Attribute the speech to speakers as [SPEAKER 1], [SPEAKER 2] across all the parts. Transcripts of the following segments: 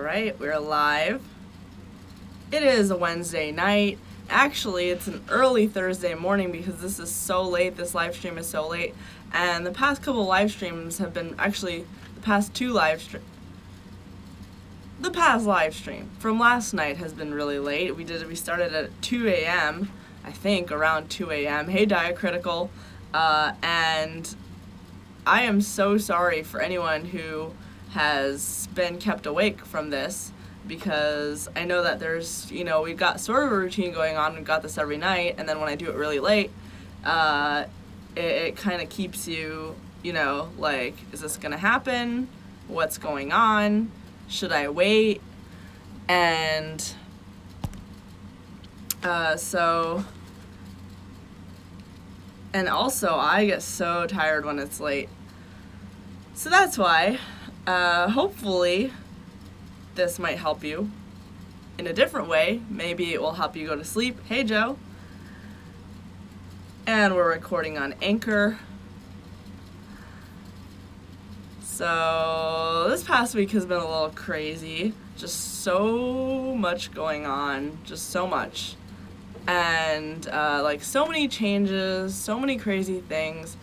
[SPEAKER 1] Alright, we're live. It is a Wednesday night. Actually, it's an early Thursday morning because this is so late. This live stream is so late. And the past couple live streams have been, actually, the past live stream from last night has been really late. We started at 2 a.m., I think, around 2 a.m. Hey, Diacritical. And I am so sorry for anyone who has been kept awake from this, because I know that there's, we've got sort of a routine going on. We've got this every night, and then when I do it really late, it kind of keeps you, like, is this going to happen? What's going on? Should I wait? And and also I get so tired when it's late. So that's why, hopefully, this might help you in a different way. Maybe it will help you go to sleep. Hey, Joe. And we're recording on Anchor. So this past week has been a little crazy. Just so much going on. Just so much. And, so many changes, so many crazy things.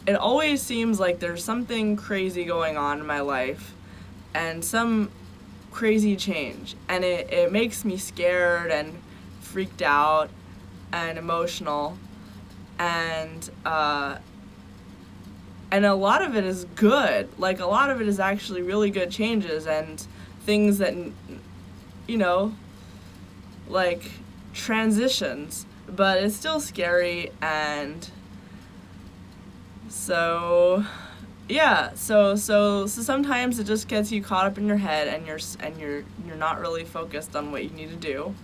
[SPEAKER 1] It always seems like there's something crazy going on in my life and some crazy change, and it makes me scared and freaked out and emotional, and a lot of it is good. Like, a lot of it is actually really good changes and things that, like transitions, but it's still scary. And so sometimes it just gets you caught up in your head, and you're not really focused on what you need to do,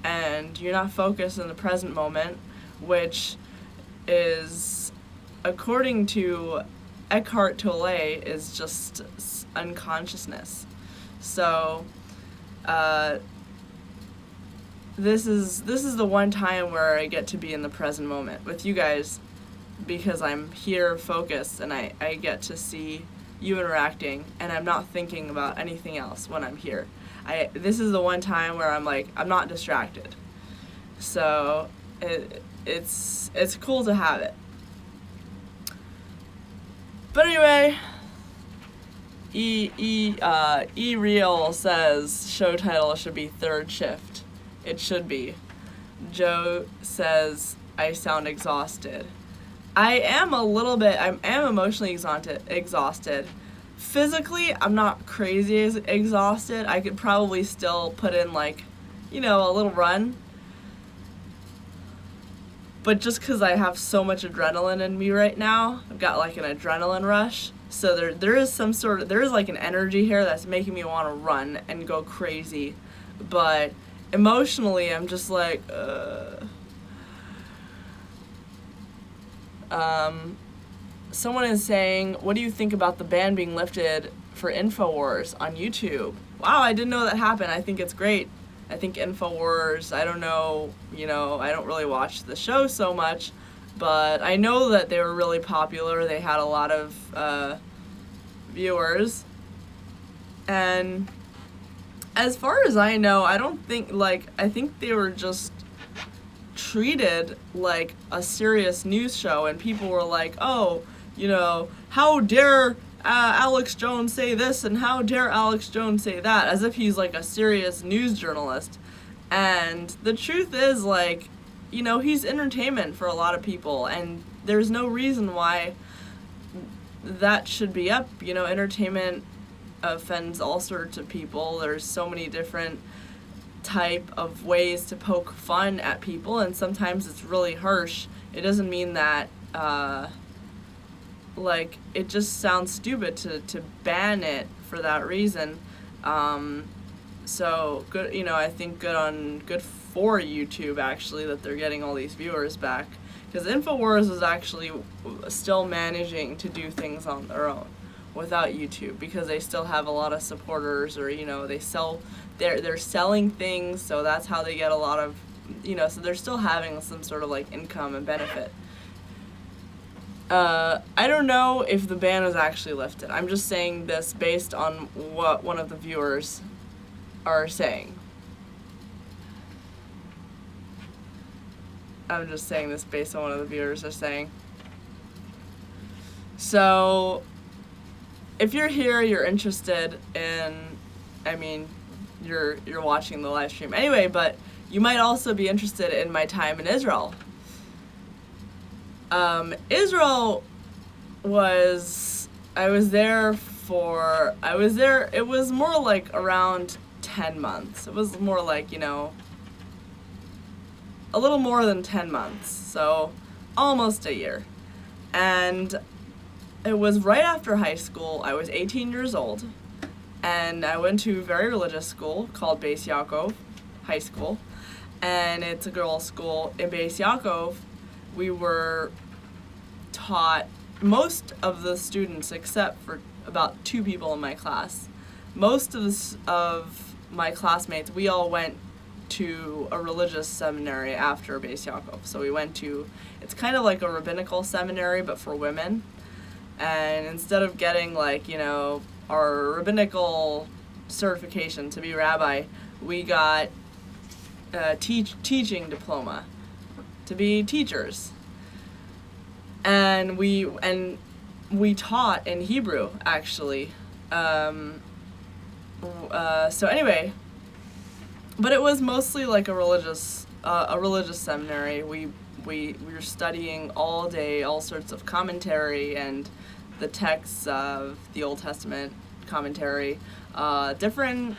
[SPEAKER 1] and you're not focused in the present moment, which is, according to Eckhart Tolle, is just unconsciousness. So this is the one time where I get to be in the present moment with you guys, because I'm here focused, and I get to see you interacting, and I'm not thinking about anything else when I'm here. This is the one time where I'm not distracted. So it's cool to have it. But anyway, E-Real says show title should be Third Shift. It should be. Joe says I sound exhausted. I am emotionally exhausted. Physically, I'm not crazy exhausted. I could probably still put in, a little run. But just because I have so much adrenaline in me right now, I've got, an adrenaline rush. So there is an energy here that's making me want to run and go crazy. But emotionally, I'm just someone is saying, what do you think about the ban being lifted for Infowars on YouTube? Wow, I didn't know that happened. I think it's great. I think Infowars, I don't know, I don't really watch the show so much, but I know that they were really popular. They had a lot of viewers. And as far as I know, I don't think, I think they were just treated like a serious news show, and people were like, oh, how dare Alex Jones say this, and how dare Alex Jones say that, as if he's a serious news journalist. And the truth is, he's entertainment for a lot of people, and there's no reason why that should be up. Entertainment offends all sorts of people. There's so many different type of ways to poke fun at people, and sometimes it's really harsh. It doesn't mean that it just sounds stupid to ban it for that reason. So good, I think good for YouTube, actually, that they're getting all these viewers back, because Infowars is actually still managing to do things on their own without YouTube, because they still have a lot of supporters, or they're selling things, so that's how they get a lot of, so they're still having some sort of income and benefit. I don't know if the ban was actually lifted. I'm just saying this based on what one of the viewers are saying. I'm just saying this based on what one of the viewers are saying. So, if you're here, you're interested in, I mean, you're watching the live stream anyway, but you might also be interested in my time in Israel. Israel I was there, it was more like around 10 months. It was more like, a little more than 10 months, so almost a year. And it was right after high school. I was 18 years old, and I went to a very religious school called Beis Yaakov High School, and it's a girls' school. In Beis Yaakov, we were taught, most of the students, except for about 2 people in my class, most of my classmates, we all went to a religious seminary after Beis Yaakov. So we went to, it's kind of like a rabbinical seminary, but for women. And instead of getting our rabbinical certification to be rabbi, we got a teaching diploma to be teachers. And we taught in Hebrew, actually. So anyway, but it was mostly like a religious seminary. We were studying all day all sorts of commentary and the texts of the Old Testament commentary, different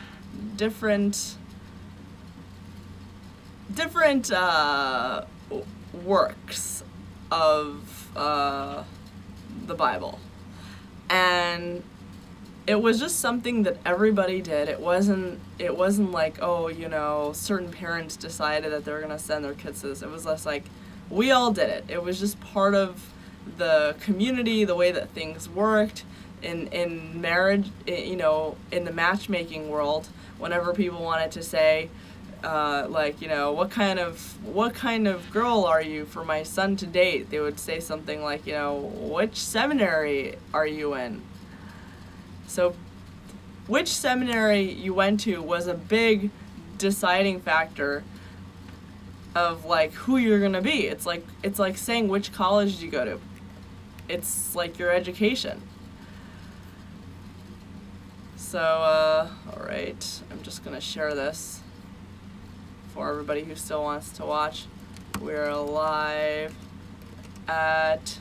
[SPEAKER 1] works of the Bible, and it was just something that everybody did. It wasn't like, certain parents decided that they were gonna send their kids to this. It was less like we all did it. It was just part of the community, the way that things worked in marriage, in the matchmaking world. Whenever people wanted to say, what kind of girl are you for my son to date, they would say something like, which seminary are you in? So which seminary you went to was a big deciding factor of who you're gonna be. It's like saying which college did you go to. It's like your education. So alright, I'm just gonna share this for everybody who still wants to watch. We're live at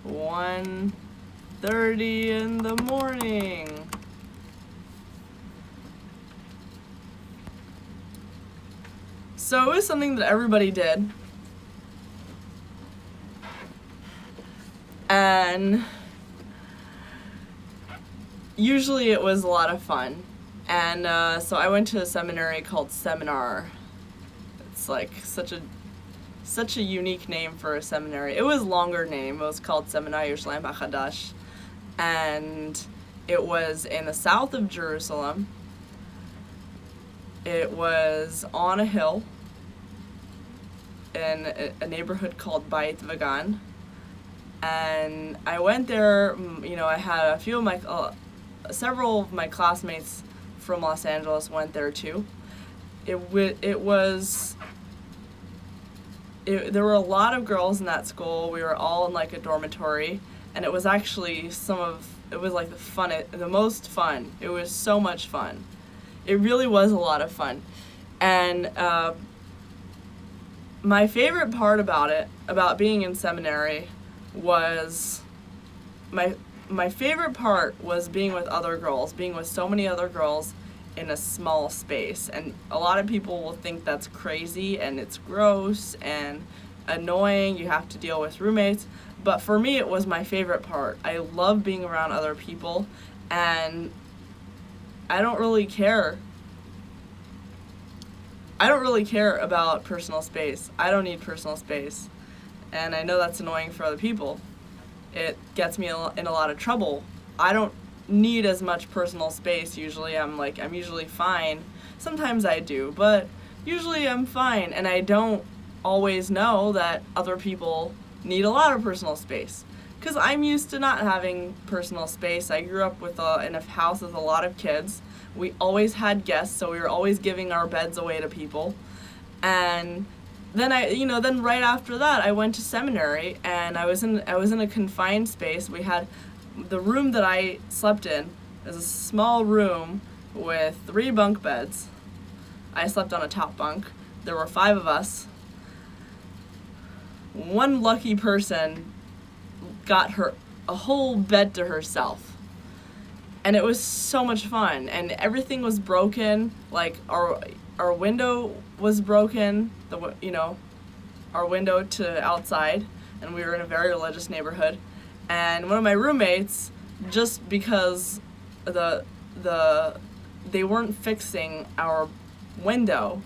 [SPEAKER 1] 1:30 in the morning. So it was something that everybody did. And usually it was a lot of fun. And so I went to a seminary called Seminar. It's like such a unique name for a seminary. It was a longer name. It was called Seminary Yerushalayim HaChadash. And it was in the south of Jerusalem. It was on a hill in a neighborhood called Beit Vagan. And I went there, I had several of my classmates from Los Angeles went there too. There were a lot of girls in that school. We were all in a dormitory, and it was actually the most fun. It was so much fun. It really was a lot of fun. And my favorite part about being in seminary was my favorite part was being with other girls, being with so many other girls in a small space. And a lot of people will think that's crazy and it's gross and annoying. You have to deal with roommates. But for me, it was my favorite part. I love being around other people, and I don't really care about personal space. I don't need personal space. And I know that's annoying for other people. It gets me in a lot of trouble. I don't need as much personal space usually. I'm usually fine. Sometimes I do, but usually I'm fine. And I don't always know that other people need a lot of personal space. because I'm used to not having personal space. I grew up in a house with a lot of kids. We always had guests, so we were always giving our beds away to people. And then then right after that, I went to seminary, and I was in a confined space. We had the room that I slept in is a small room with 3 bunk beds. I slept on a top bunk. There were 5 of us. One lucky person got a whole bed to herself. And it was so much fun. And everything was broken. Like, our window was broken, our window to outside. And we were in a very religious neighborhood. And one of my roommates, just because they weren't fixing our window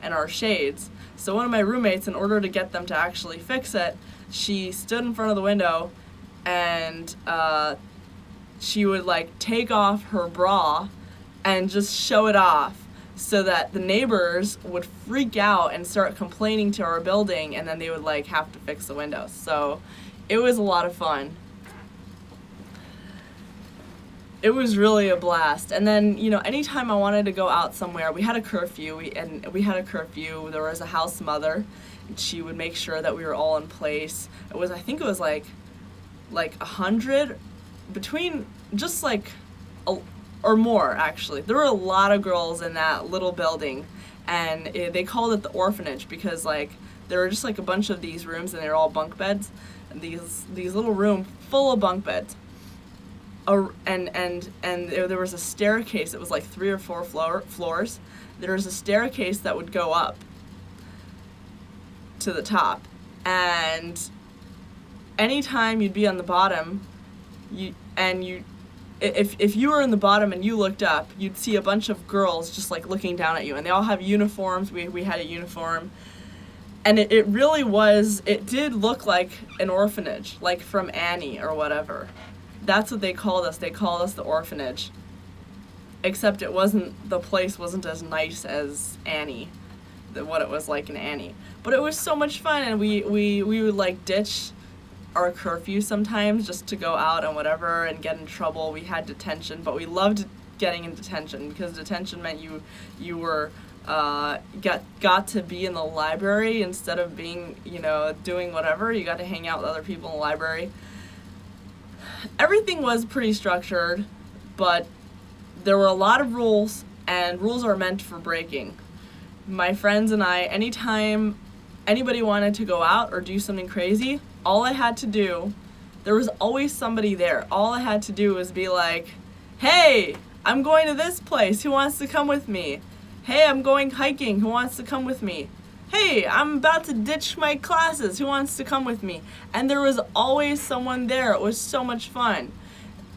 [SPEAKER 1] and our shades, so one of my roommates, in order to get them to actually fix it, she stood in front of the window and she would like take off her bra and just show it off so that the neighbors would freak out and start complaining to our building, and then they would like have to fix the windows. So it was a lot of fun. It was really a blast. And then, anytime I wanted to go out somewhere, we had a curfew. There was a house mother, and she would make sure that we were all in place. I think it was like 100, between just like, or more actually. There were a lot of girls in that little building, and they called it the orphanage because like there were just like a bunch of these rooms, and they were all bunk beds, and these little room full of bunk beds. And there was a staircase. It was like 3 or 4 floors. There was a staircase that would go up to the top, and anytime you'd be on the bottom, if you were in the bottom and you looked up, you'd see a bunch of girls just like looking down at you, and they all have uniforms. We had a uniform, and it did look like an orphanage, like from Annie or whatever. That's what they called us. They called us the orphanage. Except the place wasn't as nice as Annie, what it was like in Annie. But it was so much fun, and we would like ditch our curfew sometimes just to go out and whatever and get in trouble. We had detention, but we loved getting in detention because detention meant you were got to be in the library instead of being, doing whatever. You got to hang out with other people in the library. Everything was pretty structured, but there were a lot of rules, and rules are meant for breaking. My friends and I, anytime anybody wanted to go out or do something crazy, all I had to do, there was always somebody there. All I had to do was be like, hey, I'm going to this place. Who wants to come with me? Hey, I'm going hiking. Who wants to come with me? Hey, I'm about to ditch my classes. Who wants to come with me? And there was always someone there. It was so much fun.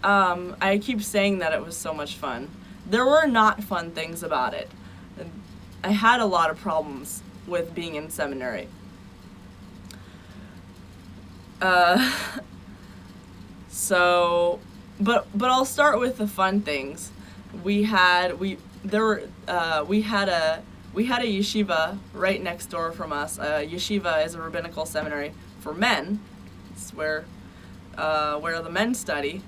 [SPEAKER 1] I keep saying that it was so much fun. There were not fun things about it. I had a lot of problems with being in seminary. But I'll start with the fun things. We had a yeshiva right next door from us. Yeshiva is a rabbinical seminary for men. It's where the men study,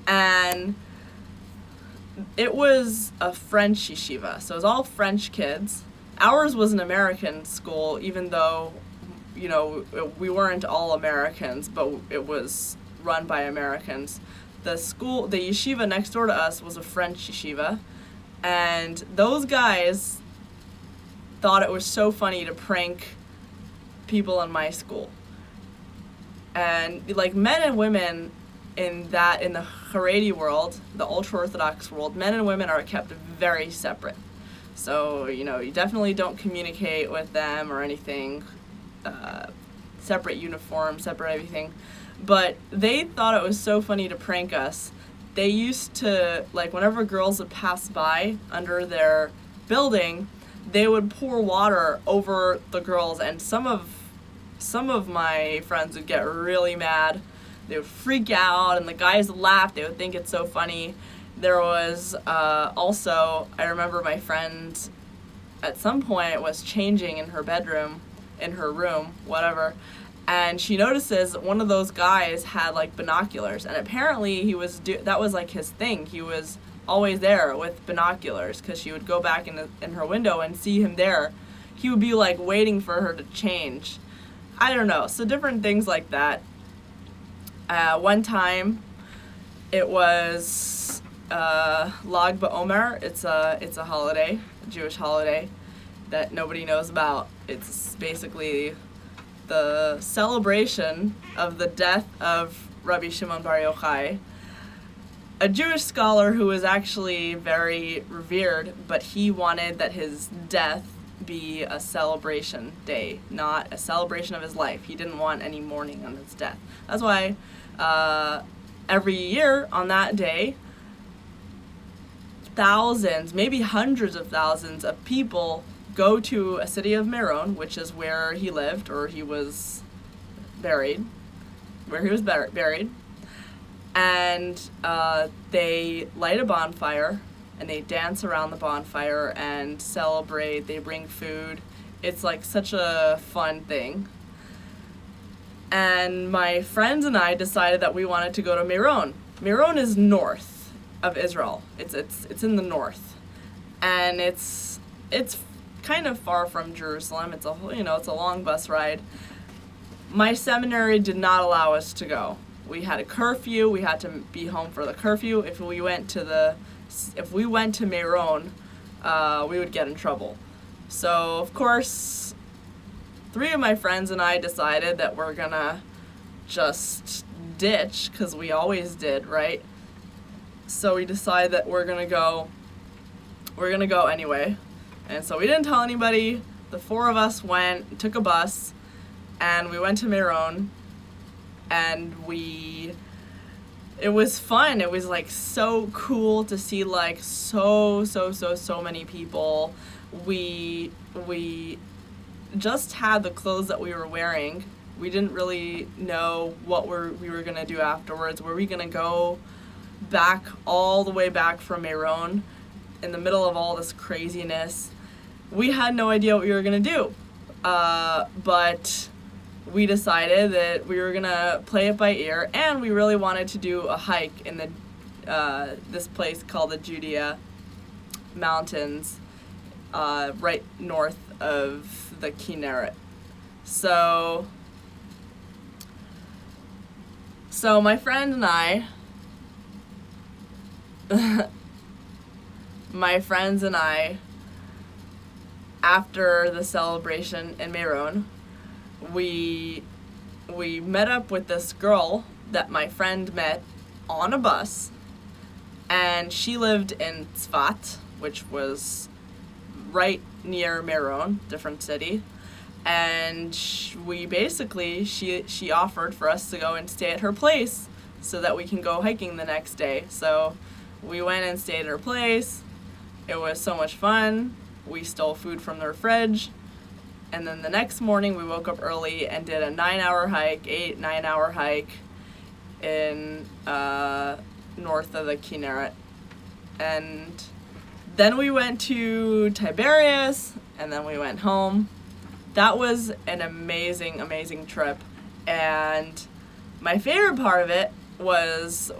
[SPEAKER 1] and it was a French yeshiva, so it was all French kids. Ours was an American school, even though, we weren't all Americans, but it was run by Americans. The yeshiva next door to us was a French yeshiva, and those guys thought it was so funny to prank people in my school. And like men and women in the Haredi world, the ultra-Orthodox world, men and women are kept very separate. So, you definitely don't communicate with them or anything. Separate uniforms, separate everything. But they thought it was so funny to prank us. They used to, like, whenever girls would pass by under their building, they would pour water over the girls, and some of my friends would get really mad. They would freak out, and the guys would laugh. They would think it's so funny. There was also, I remember my friend at some point was changing in her bedroom, in her room, whatever, And she notices one of those guys had like binoculars, and apparently that was like his thing. He was always there with binoculars because she would go back in her window and see him there. He would be like waiting for her to change. I don't know. So different things like that. One time, it was Lag BaOmer. It's a holiday, a Jewish holiday that nobody knows about. It's basically the celebration of the death of Rabbi Shimon Bar Yochai, a Jewish scholar who was actually very revered, but he wanted that his death be a celebration day, not a celebration of his life. He didn't want any mourning on his death. That's why every year on that day, thousands, maybe hundreds of thousands of people go to a city of Marron, which is where he lived, or he was buried, and they light a bonfire, and they dance around the bonfire and celebrate. They bring food. It's like such a fun thing. And my friends and I decided that we wanted to go to Marron. Marron is north of Israel. It's in the north, and it's kind of far from Jerusalem. It's a long bus ride. My seminary did not allow us to go. We had a curfew. We had to be home for the curfew. If we went to Marron, we would get in trouble. So of course, 3 of my friends and I decided that we're gonna just ditch, because we always did, right? So we decided that we're gonna go anyway. And so we didn't tell anybody. The 4 of us took a bus, and we went to Marron, and it was fun. It was like so cool to see like so many people. We just had the clothes that we were wearing. We didn't really know what we were gonna do afterwards. Were we gonna go back all the way back from Marron in the middle of all this craziness? We had no idea what we were going to do, but we decided that we were going to play it by ear, and we really wanted to do a hike in this place called the Judea Mountains, right north of the Kinneret. So my friend and I, after the celebration in Marron, we met up with this girl that my friend met on a bus, and she lived in Tzfat, which was right near Marron, different city, and she offered for us to go and stay at her place so that we can go hiking the next day. So we went and stayed at her place. It was so much fun. We stole food from their fridge, and then the next morning we woke up early and did a 9-hour hike in north of the Kinneret. And then we went to Tiberias, and then we went home. That was an amazing trip, and my favorite part of it was,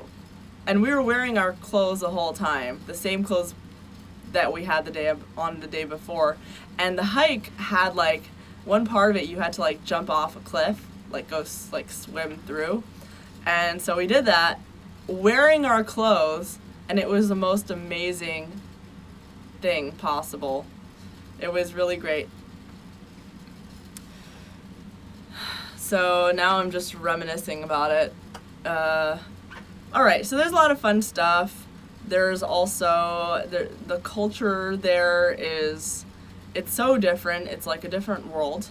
[SPEAKER 1] and we were wearing our clothes the whole time, the same clothes that we had the day before, and the hike had like one part of it you had to like jump off a cliff, like go like swim through, and so we did that wearing our clothes, and it was the most amazing thing possible. It was really great. So now I'm just reminiscing about it. Alright, so there's a lot of fun stuff. There's also, the culture there it's so different. It's like a different world.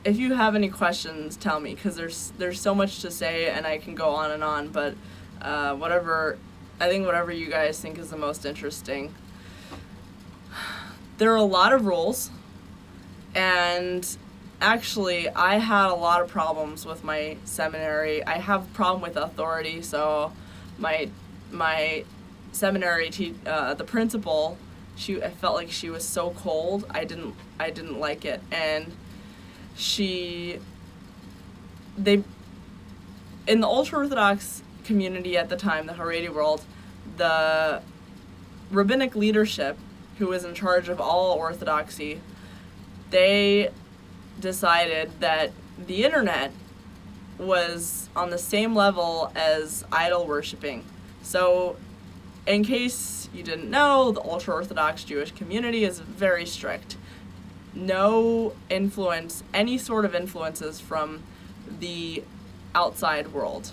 [SPEAKER 1] If you have any questions, tell me, because there's so much to say, and I can go on and on, but whatever you guys think is the most interesting. There are a lot of rules, and actually, I had a lot of problems with my seminary. I have a problem with authority, so my seminary the principal, I felt like she was so cold. I didn't like it, and they in the ultra-Orthodox community at the time, the Haredi world, the rabbinic leadership, who was in charge of all Orthodoxy, they decided that the internet was on the same level as idol worshiping. So, in case you didn't know, the ultra-Orthodox Jewish community is very strict. No influence, any sort of influences from the outside world.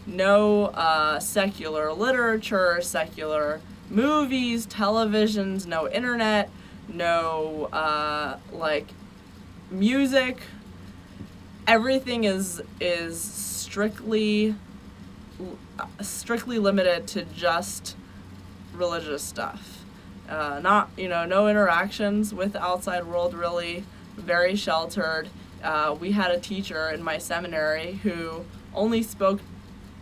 [SPEAKER 1] No secular literature, secular movies, televisions, no internet, no music. Everything is strictly limited to just religious stuff. No interactions with the outside world, really. Very sheltered. We had a teacher in my seminary who only spoke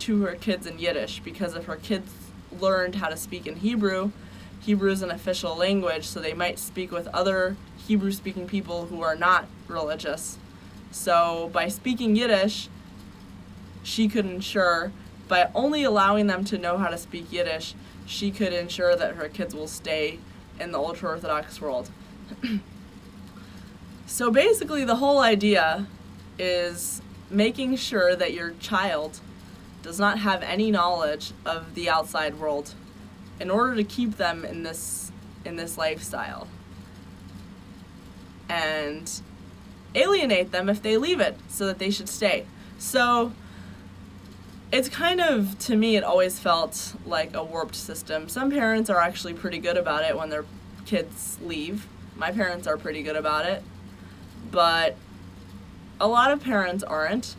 [SPEAKER 1] to her kids in Yiddish, because if her kids learned how to speak in Hebrew, Hebrew is an official language, so they might speak with other Hebrew-speaking people who are not religious. So by speaking Yiddish, she could ensure, by only allowing them to know how to speak Yiddish, she could ensure that her kids will stay in the ultra-Orthodox world. So basically the whole idea is making sure that your child does not have any knowledge of the outside world in order to keep them in this lifestyle, and alienate them if they leave it, so that they should stay. So it's kind of, to me, it always felt like a warped system. Some parents are actually pretty good about it when their kids leave. My parents are pretty good about it, but a lot of parents aren't,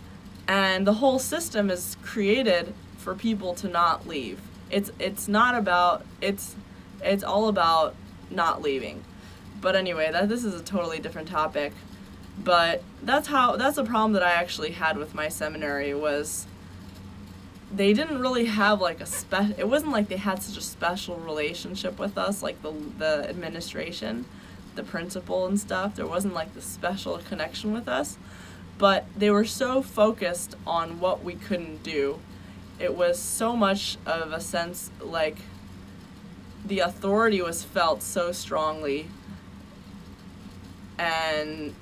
[SPEAKER 1] and the whole system is created for people to not leave. It's all about not leaving. But anyway, this is a totally different topic. But that's a problem that I actually had with my seminary, was they didn't really have like it wasn't like they had such a special relationship with us, like the administration, the principal and stuff. There wasn't like the special connection with us, but they were so focused on what we couldn't do. It was so much of a sense, like, the authority was felt so strongly. And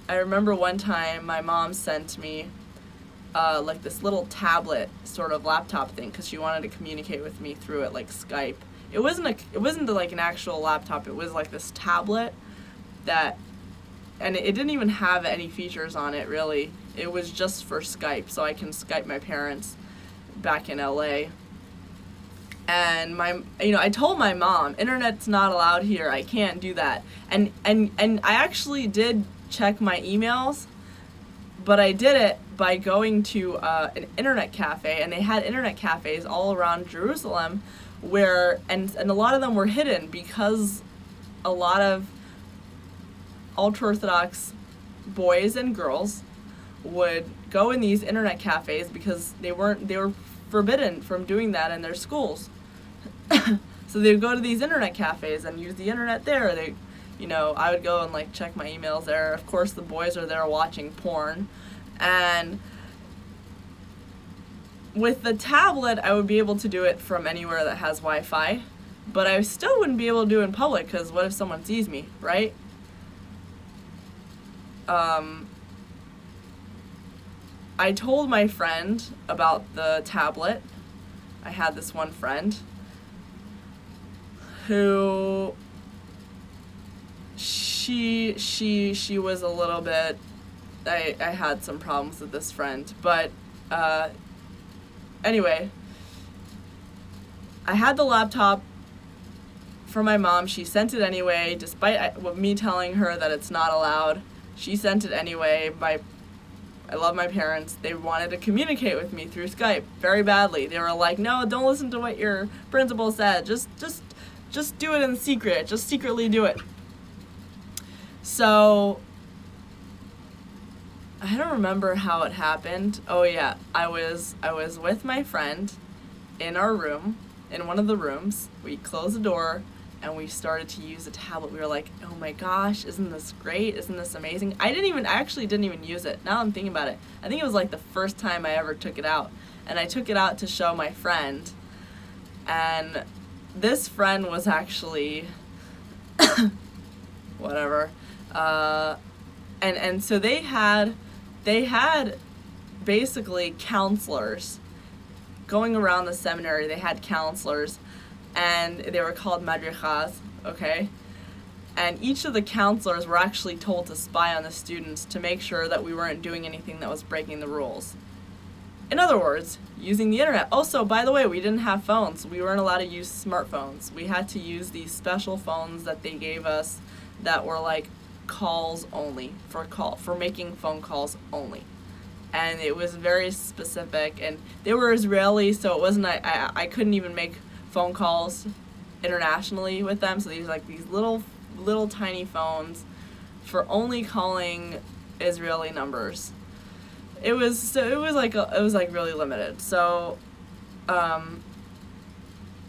[SPEAKER 1] I remember one time my mom sent me like this little tablet sort of laptop thing, because she wanted to communicate with me through it, like Skype. It wasn't like an actual laptop. It was like this tablet and it didn't even have any features on it, really. It was just for Skype, so I can Skype my parents back in LA. And I told my mom, internet's not allowed here. I can't do that. And I actually did check my emails, but I did it by going to an internet cafe, and they had internet cafes all around Jerusalem, and a lot of them were hidden, because a lot of ultra-Orthodox boys and girls would go in these internet cafes because they were forbidden from doing that in their schools. So they would go to these internet cafes and use the internet there. I would go and like check my emails there. Of course, the boys are there watching porn. And with the tablet, I would be able to do it from anywhere that has Wi-Fi, but I still wouldn't be able to do it in public, because what if someone sees me, right? I told my friend about the tablet. I had this one friend who she was a little bit, I had some problems with this friend, but anyway, I had the laptop for my mom. She sent it anyway, despite me telling her that it's not allowed. She sent it anyway. I love my parents. They wanted to communicate with me through Skype very badly. They were like, "No, don't listen to what your principal said. Just do it in secret. Just secretly do it." So I don't remember how it happened. Oh yeah, I was with my friend in our room, in one of the rooms. We closed the door, and we started to use the tablet. We were like, oh my gosh, isn't this great? Isn't this amazing? I actually didn't even use it. Now I'm thinking about it. I think it was like the first time I ever took it out. And I took it out to show my friend. And this friend was actually, whatever. And so they had basically counselors going around the seminary. They had counselors, and they were called madrichas, okay? And each of the counselors were actually told to spy on the students to make sure that we weren't doing anything that was breaking the rules. In other words, using the internet. Also, by the way, we didn't have phones. We weren't allowed to use smartphones. We had to use these special phones that they gave us that were like calls only, for making phone calls only. And it was very specific, and they were Israeli, so it wasn't, I couldn't even make phone calls internationally with them, so these little tiny phones for only calling Israeli numbers. It was really limited. So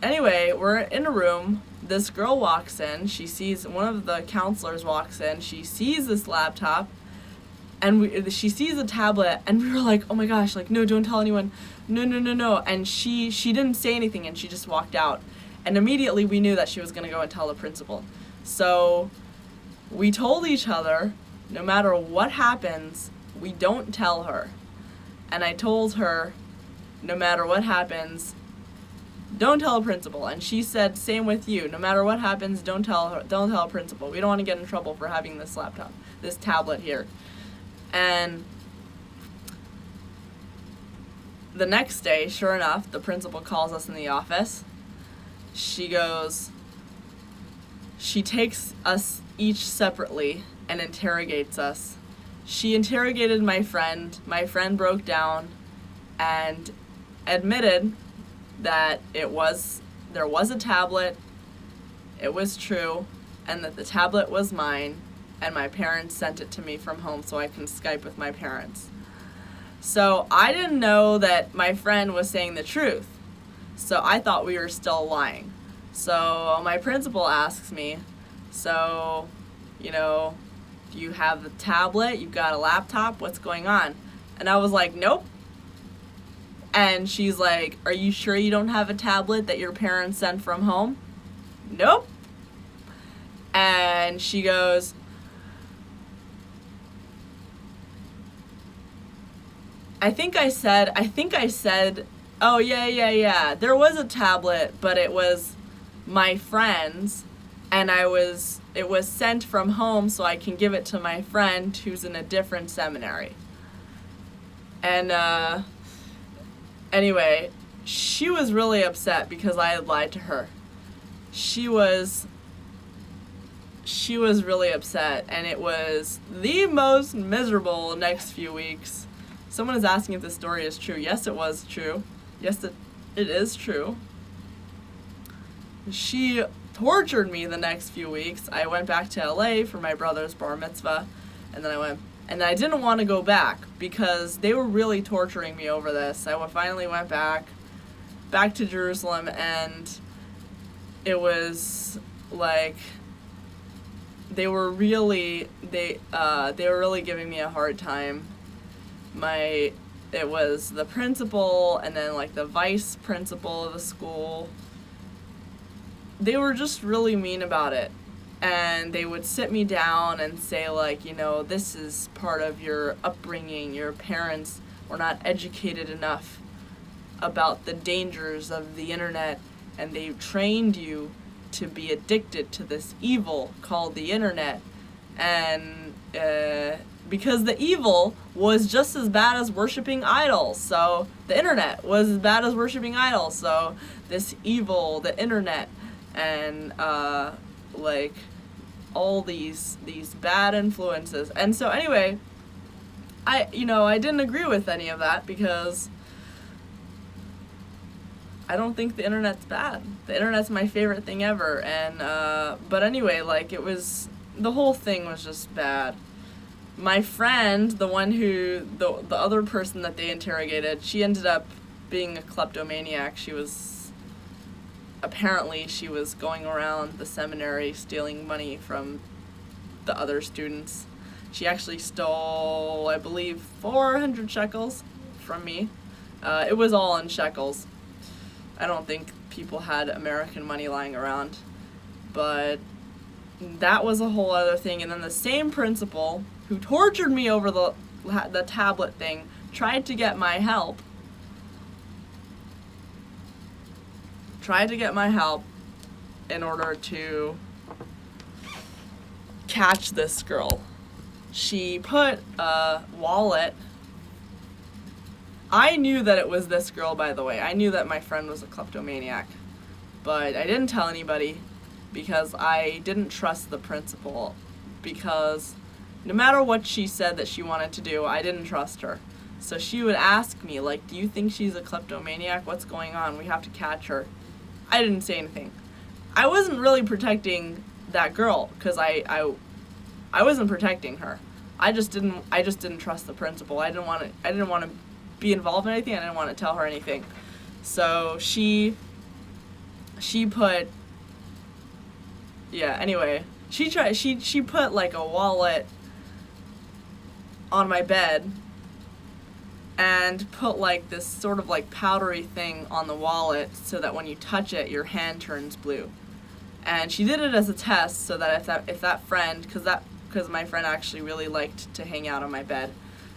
[SPEAKER 1] anyway, we're in a room. This girl walks in. She sees, one of the counselors walks in. She sees this laptop, and she sees the tablet, and we were like, oh my gosh, like, no, don't tell anyone. No. And she didn't say anything, and she just walked out. And immediately we knew that she was going to go and tell the principal. So we told each other, no matter what happens, we don't tell her. And I told her, no matter what happens, don't tell a principal. And she said, same with you. No matter what happens, don't tell a principal. We don't want to get in trouble for having this tablet here. And the next day, sure enough, the principal calls us in the office. She takes us each separately and interrogates us. She interrogated my friend. My friend broke down and admitted that there was a tablet, it was true, and that the tablet was mine, and my parents sent it to me from home so I can Skype with my parents. So I didn't know that my friend was saying the truth, so I thought we were still lying. So my principal asks me, so, do you have the tablet? You've got a laptop? What's going on? And I was like, nope. And she's like, are you sure you don't have a tablet that your parents sent from home? Nope. And she goes, I think I said, oh yeah. There was a tablet, but it was my friend's, and it was sent from home so I can give it to my friend who's in a different seminary. And anyway, she was really upset because I had lied to her. She was really upset, and it was the most miserable next few weeks. Someone is asking if this story is true. Yes, it was true. Yes, it is true. She tortured me the next few weeks. I went back to LA for my brother's bar mitzvah, and then I didn't want to go back because they were really torturing me over this. I finally went back to Jerusalem, and it was like they were really giving me a hard time. It was the principal and then like the vice principal of the school. They were just really mean about it. And they would sit me down and say, like, this is part of your upbringing. Your parents were not educated enough about the dangers of the internet, and they trained you to be addicted to this evil called the internet. And because the evil was just as bad as worshiping idols. So the internet was as bad as worshiping idols. So this evil, the internet, and like all these bad influences. And so anyway, I didn't agree with any of that because I don't think the internet's bad. The internet's my favorite thing ever. And but anyway, like the whole thing was just bad. My friend, the other person that they interrogated, she ended up being a kleptomaniac. She was apparently she was going around the seminary stealing money from the other students. She actually stole, I believe, 400 shekels from me. It was all in shekels. I don't think people had American money lying around. But that was a whole other thing. And then the same principal who tortured me over the tablet thing tried to get my help. In order to catch this girl. She put a wallet. I knew that it was this girl, by the way. I knew that my friend was a kleptomaniac. But I didn't tell anybody because I didn't trust the principal. Because no matter what she said that she wanted to do, I didn't trust her. So she would ask me, like, do you think she's a kleptomaniac? What's going on? We have to catch her. I didn't say anything. I wasn't really protecting that girl because I wasn't protecting her. I just didn't trust the principal. I didn't want to be involved in anything. I didn't want to tell her anything. So she put anyway, she put like a wallet on my bed and put like this sort of like powdery thing on the wallet so that when you touch it, your hand turns blue. And she did it as a test so that if that friend, because my friend actually really liked to hang out on my bed,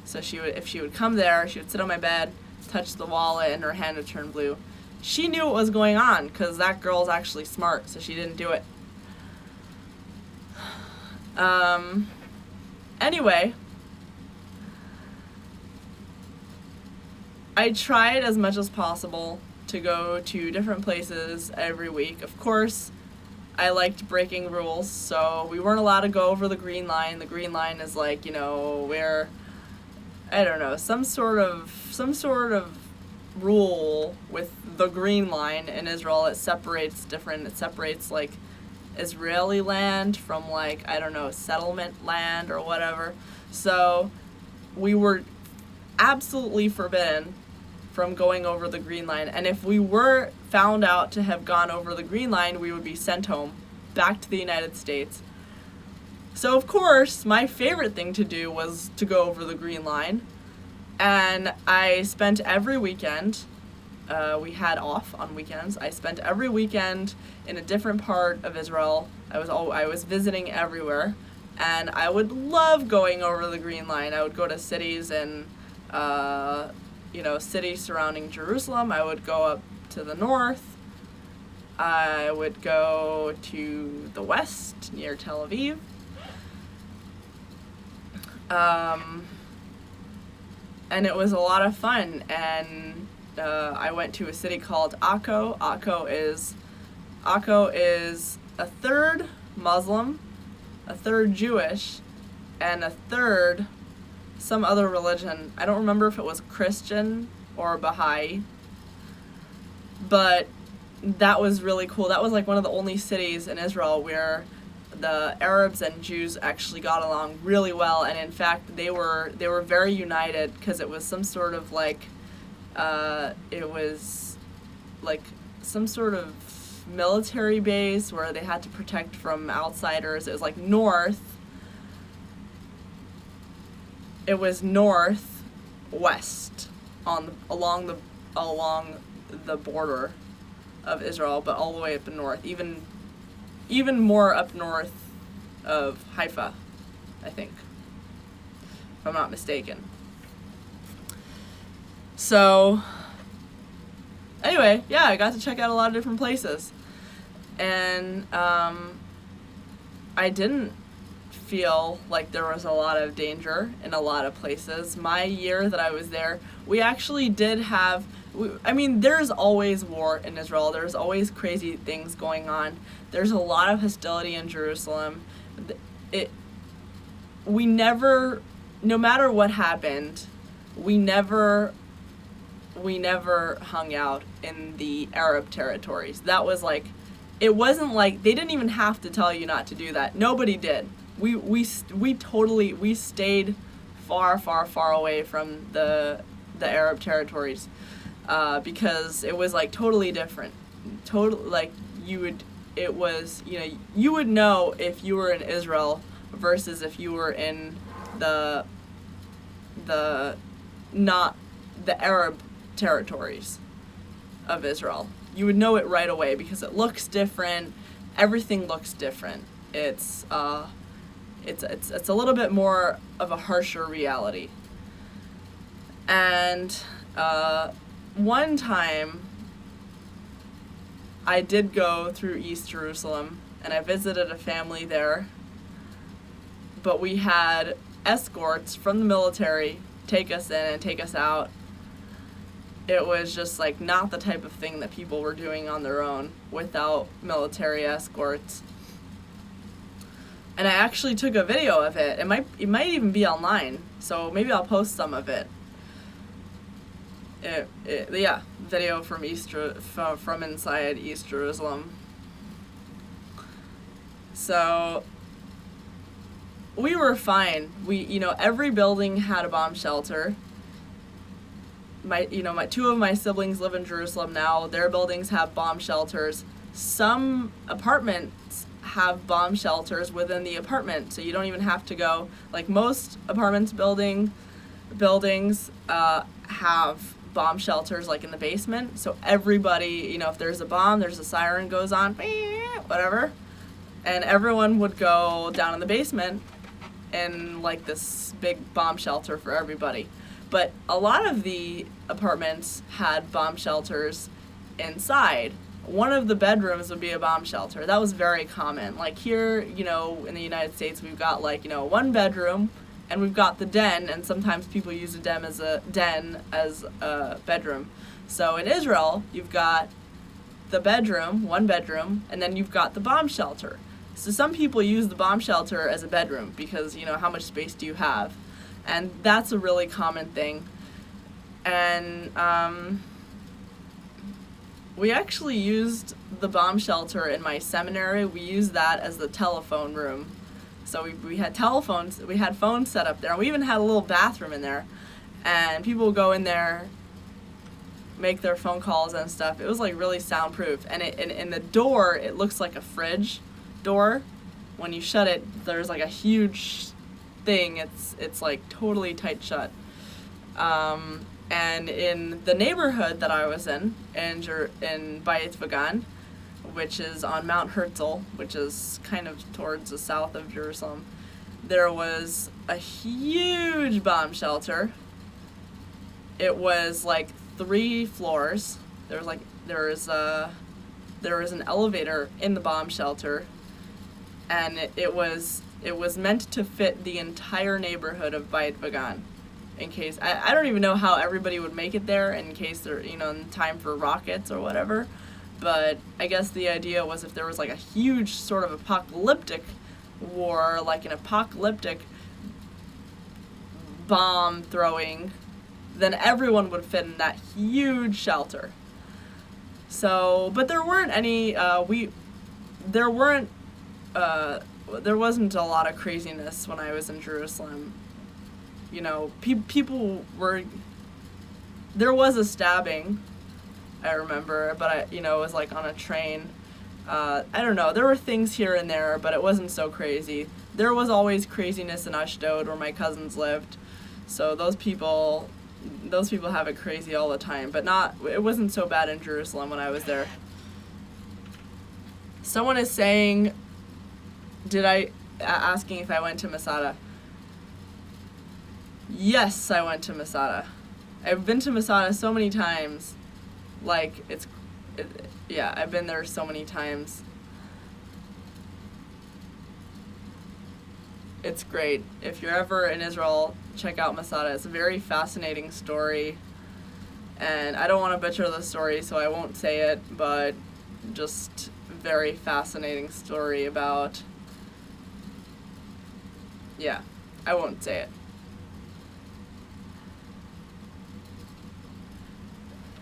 [SPEAKER 1] so if she would come there, she would sit on my bed, touch the wallet, and her hand would turn blue. She knew what was going on because that girl's actually smart, so she didn't do it. Anyway, I tried as much as possible to go to different places every week. Of course, I liked breaking rules, so we weren't allowed to go over the green line. The green line is like, where, I don't know, some sort of rule with the green line in Israel. It separates like Israeli land from like, I don't know, settlement land or whatever. So we were absolutely forbidden from going over the green line, and if we were found out to have gone over the green line, we would be sent home, back to the United States. So of course, my favorite thing to do was to go over the green line, and I spent every weekend, we had off on weekends, I spent every weekend in a different part of Israel. I was visiting everywhere, and I would love going over the green line. I would go to cities and cities surrounding Jerusalem. I would go up to the north. I would go to the west near Tel Aviv. And it was a lot of fun. And I went to a city called Akko. Akko is a third Muslim, a third Jewish, and a third some other religion. I don't remember if it was Christian or Baha'i, but that was really cool. That was like one of the only cities in Israel where the Arabs and Jews actually got along really well, and in fact they were very united because it was some sort of like some sort of military base where they had to protect from outsiders. It was like north. It was northwest along the border of Israel, but all the way up north, even more up north of Haifa, I think, if I'm not mistaken. So anyway, yeah, I got to check out a lot of different places, and I didn't feel like there was a lot of danger in a lot of places. My year that I was there, we actually did have, there's always war in Israel. There's always crazy things going on. There's a lot of hostility in Jerusalem. We never, no matter what happened, we never hung out in the Arab territories. That was like, it wasn't like, they didn't even have to tell you not to do that. Nobody did. We stayed far away from the Arab territories because it was like totally different. totally, like, it was, you would know if you were in Israel versus if you were in the not the Arab territories of Israel. You would know it right away because it looks different. Everything looks different. It's a little bit more of a harsher reality. And one time I did go through East Jerusalem and I visited a family there, but we had escorts from the military take us in and take us out. It was just like not the type of thing that people were doing on their own without military escorts. And I actually took a video of it. It might even be online, so maybe I'll post some of it. Video from from inside East Jerusalem. So we were fine. Every building had a bomb shelter. My two of my siblings live in Jerusalem now. Their buildings have bomb shelters. Some apartments have bomb shelters within the apartment, so you don't even have to go. Like most buildings have bomb shelters like in the basement. So everybody, if there's a bomb, there's a siren goes on, whatever, and everyone would go down in the basement in like this big bomb shelter for everybody. But a lot of the apartments had bomb shelters inside. One of the bedrooms would be a bomb shelter. That was very common. Like here, in the United States, we've got like, one bedroom, and we've got the den, and sometimes people use a den as a bedroom. So in Israel, you've got the bedroom, one bedroom, and then you've got the bomb shelter. So some people use the bomb shelter as a bedroom because, how much space do you have? And that's a really common thing. And we actually used the bomb shelter in my seminary. We used that as the telephone room. So we had telephones, we had phones set up there, and we even had a little bathroom in there. And people would go in there, make their phone calls and stuff. It was like really soundproof. And in the door, it looks like a fridge door. When you shut it, there's like a huge thing. It's like totally tight shut. And in the neighborhood that I was in Bayit Vagan, which is on Mount Herzl, which is kind of towards the south of Jerusalem, there was a huge bomb shelter. It was like 3 floors. There was an elevator in the bomb shelter, and it was meant to fit the entire neighborhood of Bayit Vagan. In case, I don't even know how everybody would make it there in case they're, in time for rockets or whatever. But I guess the idea was if there was like a huge sort of apocalyptic war, like an apocalyptic bomb throwing, then everyone would fit in that huge shelter. So, but there weren't any, there wasn't a lot of craziness when I was in Jerusalem. People were, there was a stabbing, I remember, but it was like on a train. I don't know, there were things here and there, but it wasn't so crazy. There was always craziness in Ashdod where my cousins lived, so those people have it crazy all the time, but it wasn't so bad in Jerusalem when I was there. Someone is saying, asking if I went to Masada. Yes, I went to Masada. I've been to Masada so many times. Like, I've been there so many times. It's great. If you're ever in Israel, check out Masada. It's a very fascinating story. And I don't want to butcher the story, so I won't say it, but just very fascinating story about... Yeah, I won't say it.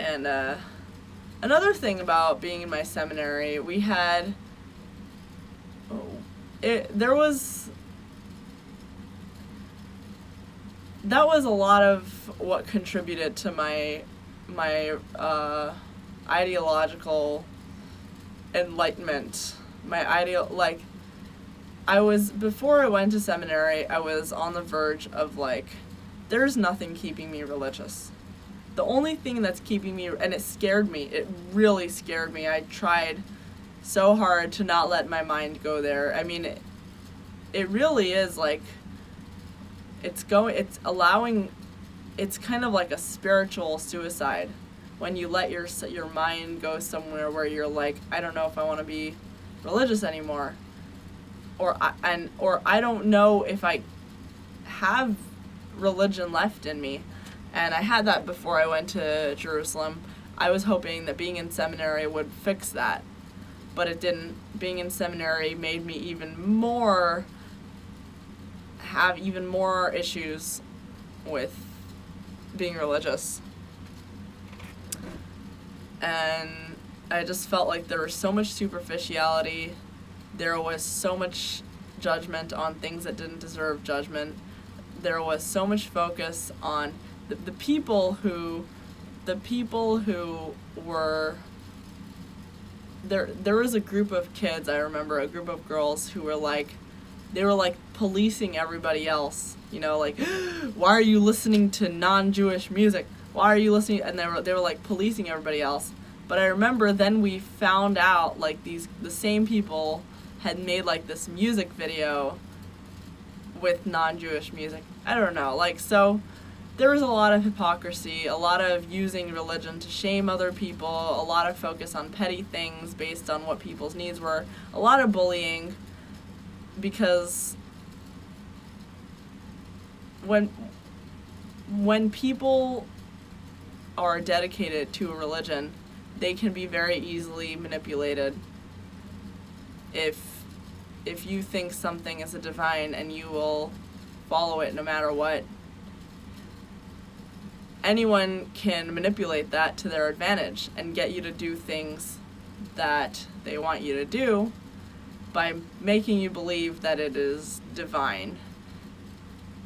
[SPEAKER 1] And another thing about being in my seminary, we had, that was a lot of what contributed to my ideological enlightenment. Before I went to seminary, I was on the verge of there's nothing keeping me religious. The only thing that's keeping me, and it scared me, it really scared me. I tried so hard to not let my mind go there. I mean, it really is it's kind of like a spiritual suicide when you let your mind go somewhere where you're I don't know if I want to be religious anymore, or I don't know if I have religion left in me. And I had that before I went to Jerusalem. I was hoping that being in seminary would fix that, but it didn't. Being in seminary made me have even more issues with being religious. And I just felt like there was so much superficiality. There was so much judgment on things that didn't deserve judgment. There was so much focus on the people who were there was a group of kids, I remember, a group of girls who were they were policing everybody else, why are you listening to non-Jewish music? Why are you listening? And they were policing everybody else. But I remember then we found out the same people had made this music video with non-Jewish music. I don't know, so there was a lot of hypocrisy, a lot of using religion to shame other people, a lot of focus on petty things based on what people's needs were, a lot of bullying, because when people are dedicated to a religion, they can be very easily manipulated. If you think something is a divine and you will follow it no matter what, anyone can manipulate that to their advantage and get you to do things that they want you to do by making you believe that it is divine.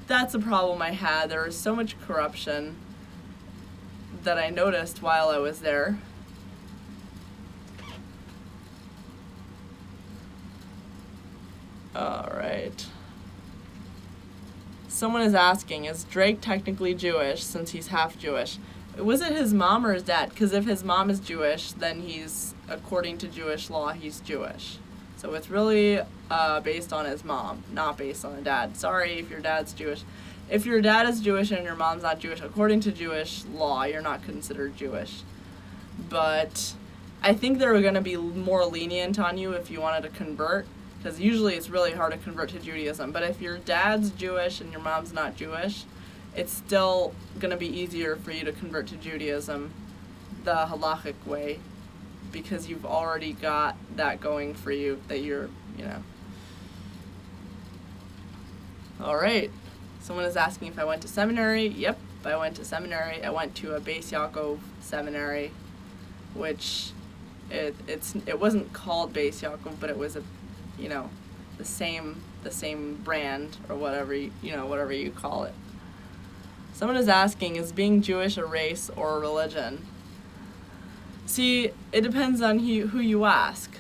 [SPEAKER 1] That's a problem I had. There was so much corruption that I noticed while I was there. Alright. Someone is asking, is Drake technically Jewish since he's half Jewish? Was it his mom or his dad? Because if his mom is Jewish, then he's, according to Jewish law, he's Jewish. So it's really based on his mom, not based on the dad. Sorry if your dad's Jewish. If your dad is Jewish and your mom's not Jewish, according to Jewish law, you're not considered Jewish. But I think they were going to be more lenient on you if you wanted to convert, because usually it's really hard to convert to Judaism. But if your dad's Jewish and your mom's not Jewish, it's still going to be easier for you to convert to Judaism the halachic way, because you've already got that going for you, that you're, All right. Someone is asking if I went to seminary. Yep, I went to seminary. I went to a Beis Yaakov seminary, which it wasn't called Beis Yaakov, but it was the same brand or whatever whatever you call it. Someone is asking, is being Jewish a race or a religion? See, it depends on who you ask.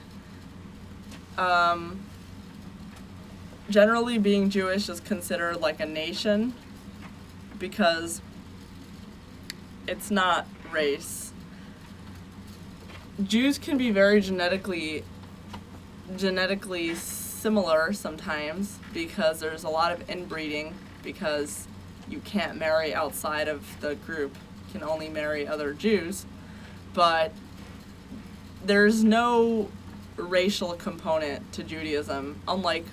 [SPEAKER 1] Generally, being Jewish is considered like a nation because it's not race. Jews can be very genetically similar sometimes because there's a lot of inbreeding, because you can't marry outside of the group. You can only marry other Jews. But there's no racial component to Judaism, unlike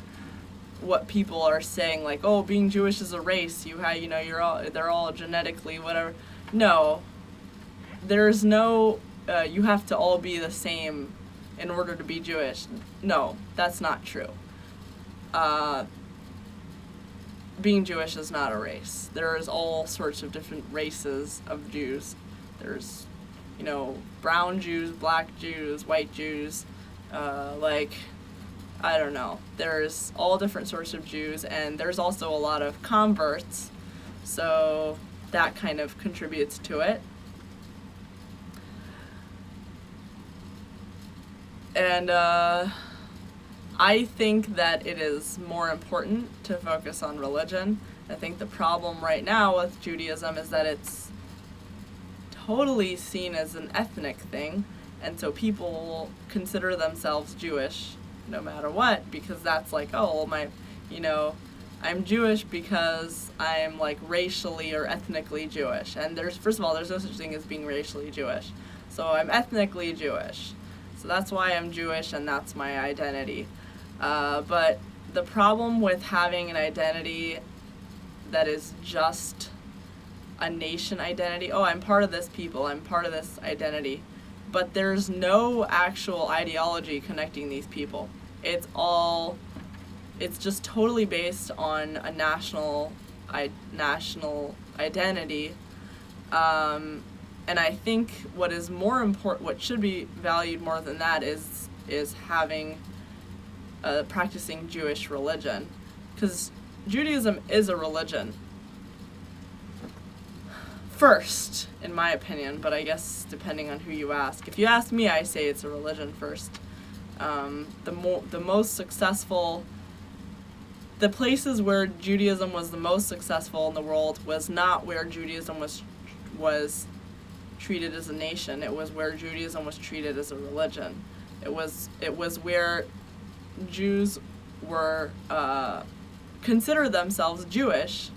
[SPEAKER 1] what people are saying, like, oh, being Jewish is a race. They're all genetically whatever. No, there's no. You have to all be the same in order to be Jewish. No, that's not true. Being Jewish is not a race. There's all sorts of different races of Jews. There's brown Jews, black Jews, white Jews, I don't know. There's all different sorts of Jews, and there's also a lot of converts, so that kind of contributes to it. And I think that it is more important to focus on religion. I think the problem right now with Judaism is that it's totally seen as an ethnic thing, and so people consider themselves Jewish no matter what, because that's like, oh, I'm Jewish because I'm like racially or ethnically Jewish. And first of all, there's no such thing as being racially Jewish. So I'm ethnically Jewish. So that's why I'm Jewish, and that's my identity. But the problem with having an identity that is just a nation identity, oh, I'm part of this people, I'm part of this identity, but there's no actual ideology connecting these people. It's just totally based on a national identity. And I think what is more important, what should be valued more than that is having practicing Jewish religion, because Judaism is a religion first, in my opinion, but I guess depending on who you ask. If you ask me, I say it's a religion first. The most successful, the places where Judaism was the most successful in the world was not where Judaism was treated as a nation. It was where Judaism was treated as a religion. It was where Jews were considered themselves Jewish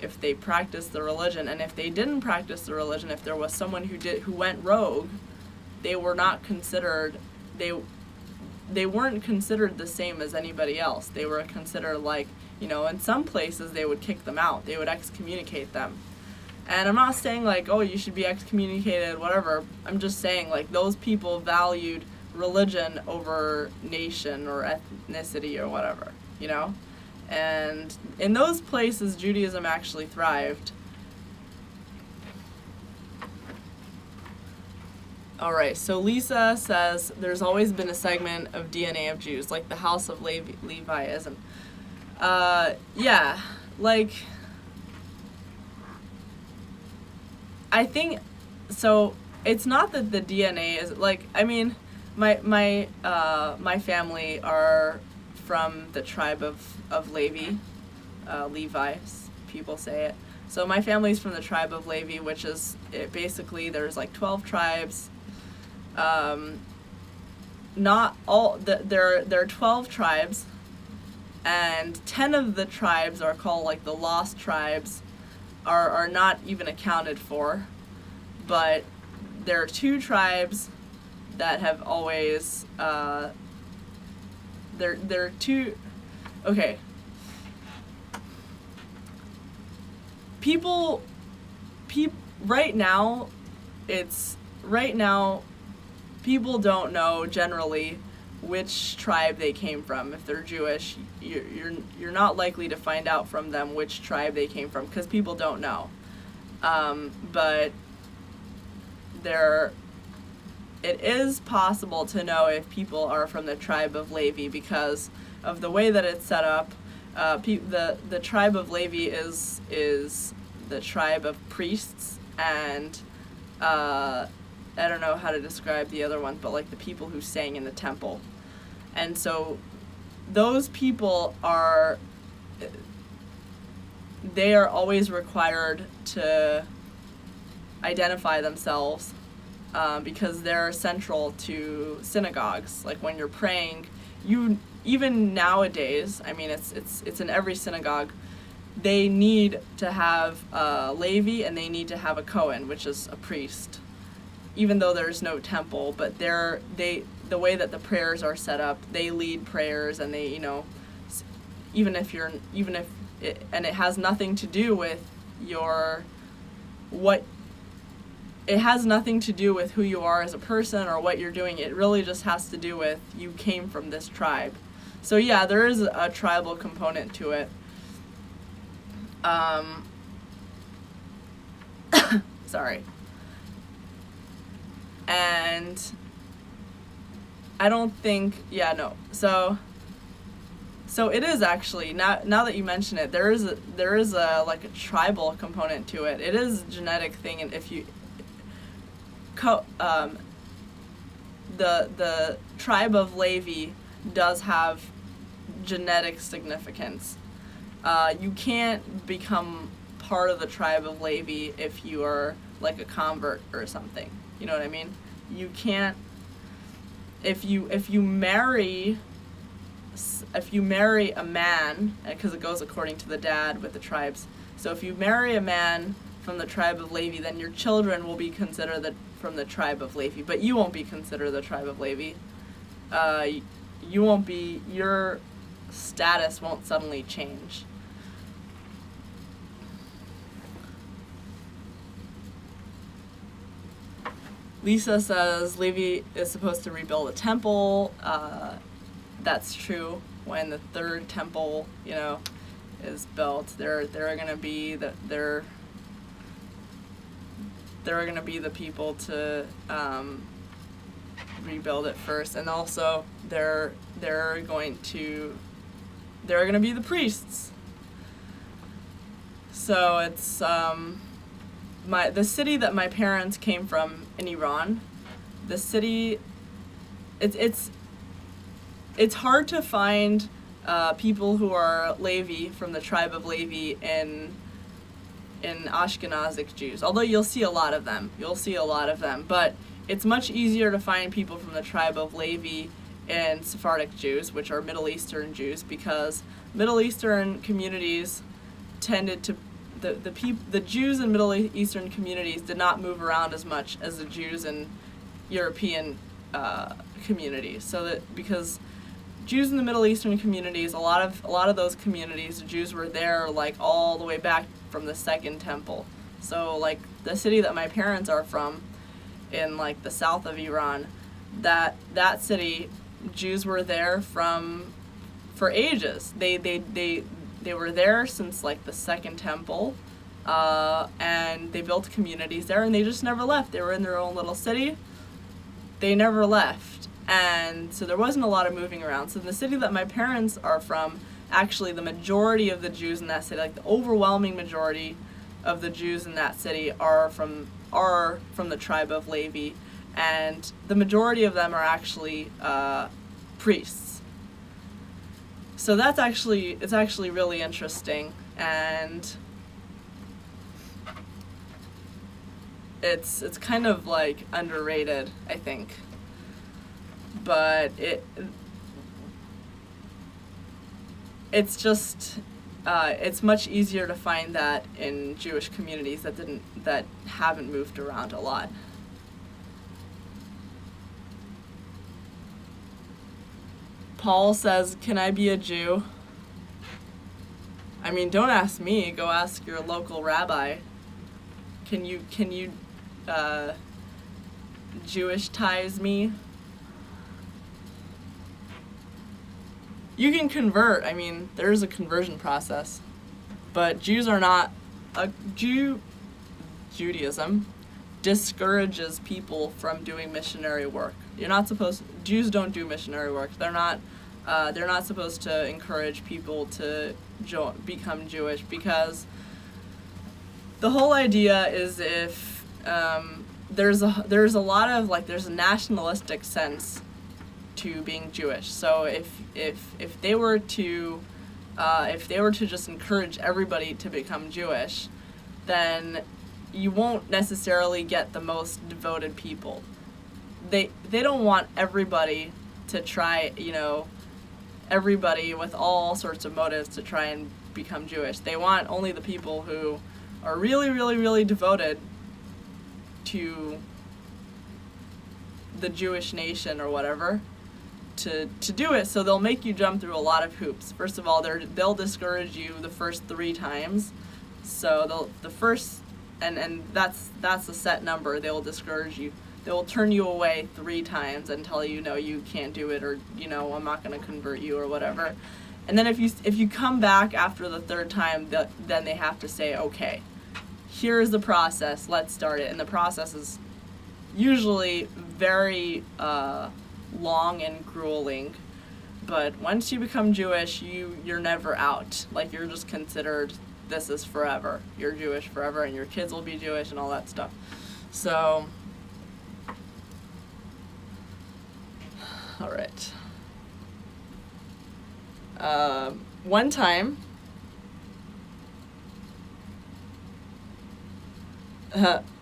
[SPEAKER 1] if they practiced the religion, and if they didn't practice the religion, if there was someone who went rogue, they were not considered. They weren't considered the same as anybody else. They were considered like, in some places they would kick them out. They would excommunicate them. And I'm not saying like, oh, you should be excommunicated, whatever. I'm just saying like those people valued religion over nation or ethnicity or whatever, And in those places, Judaism actually thrived. All right, so Lisa says there's always been a segment of DNA of Jews, like the House of Leviism. Yeah, like, I think, so it's not that the DNA is, like, I mean, my family are from the tribe of Levi, Levi, people say it. So my family's from the tribe of Levi, which is, basically, there's like 12 tribes. Not all, there are 12 tribes, and 10 of the tribes are called like the lost tribes, are not even accounted for, but there are 2 tribes that have always, there are 2, okay. Right now, people don't know generally which tribe they came from. If they're Jewish, you're not likely to find out from them which tribe they came from, because people don't know. But it is possible to know if people are from the tribe of Levi because of the way that it's set up. The tribe of Levi is the tribe of priests, and I don't know how to describe the other one, but like the people who sang in the temple. And so those people they are always required to identify themselves because they're central to synagogues. Like when you're praying, even nowadays, I mean, it's in every synagogue, they need to have a Levi and they need to have a Cohen, which is a priest, even though there's no temple. But the way that the prayers are set up, they lead prayers, and they, and it has nothing to do with it has nothing to do with who you are as a person or what you're doing. It really just has to do with you came from this tribe. So yeah, there is a tribal component to it. Sorry. And I don't think, So it is actually, now that you mention it, there is a like a tribal component to it. It is a genetic thing, and if you the tribe of Levi does have genetic significance. You can't become part of the tribe of Levi if you are like a convert or something. You know what I mean? You can't. If you marry a man, because it goes according to the dad with the tribes. So if you marry a man from the tribe of Levi, then your children will be considered from the tribe of Levi, but you won't be considered the tribe of Levi. You won't be. Your status won't suddenly change. Lisa says Levi is supposed to rebuild a temple. That's true. When the third temple, is built, they're gonna be the people to rebuild it first, and also they're gonna be the priests. So it's the city that my parents came from in Iran. The city, it's hard to find people who are Levi from the tribe of Levi in Ashkenazic Jews. Although you'll see a lot of them, but it's much easier to find people from the tribe of Levi in Sephardic Jews, which are Middle Eastern Jews, because Middle Eastern communities tended to the Jews in Middle Eastern communities did not move around as much as the Jews in European communities. So that because Jews in the Middle Eastern communities, a lot of those communities, the Jews were there like all the way back from the Second Temple. So like the city that my parents are from, in like the south of Iran, that city, Jews were there for ages. They were there since like the Second Temple, and they built communities there, and they just never left. They were in their own little city. They never left, and so there wasn't a lot of moving around. So the city that my parents are from, actually the majority of the Jews in that city, like the overwhelming majority of the Jews in that city are from the tribe of Levi, and the majority of them are actually priests. So it's actually really interesting, and it's kind of like underrated, I think. But it's just it's much easier to find that in Jewish communities that haven't moved around a lot. Paul says, "Can I be a Jew?" I mean, don't ask me. Go ask your local rabbi. Can you Jewish-tize me? You can convert. I mean, there's a conversion process, but Jews are not Judaism discourages people from doing missionary work. Jews don't do missionary work. They're not supposed to encourage people to become Jewish, because the whole idea is if there's a lot of there's a nationalistic sense to being Jewish. So if they were to just encourage everybody to become Jewish, then you won't necessarily get the most devoted people. They don't want everybody to try, everybody with all sorts of motives to try and become Jewish. They want only the people who are really, really, really devoted to the Jewish nation or whatever to do it. So they'll make you jump through a lot of hoops. First of all, they'll discourage you the first 3 times. So and that's a set number. They'll discourage you. They will turn you away 3 times and tell you, no, you can't do it, or I'm not going to convert you or whatever. And then if you come back after the 3rd time, then they have to say, okay, here's the process. Let's start it. And the process is usually very long and grueling. But once you become Jewish, you're never out. Like, you're just considered, this is forever. You're Jewish forever, and your kids will be Jewish and all that stuff. So All right. One time,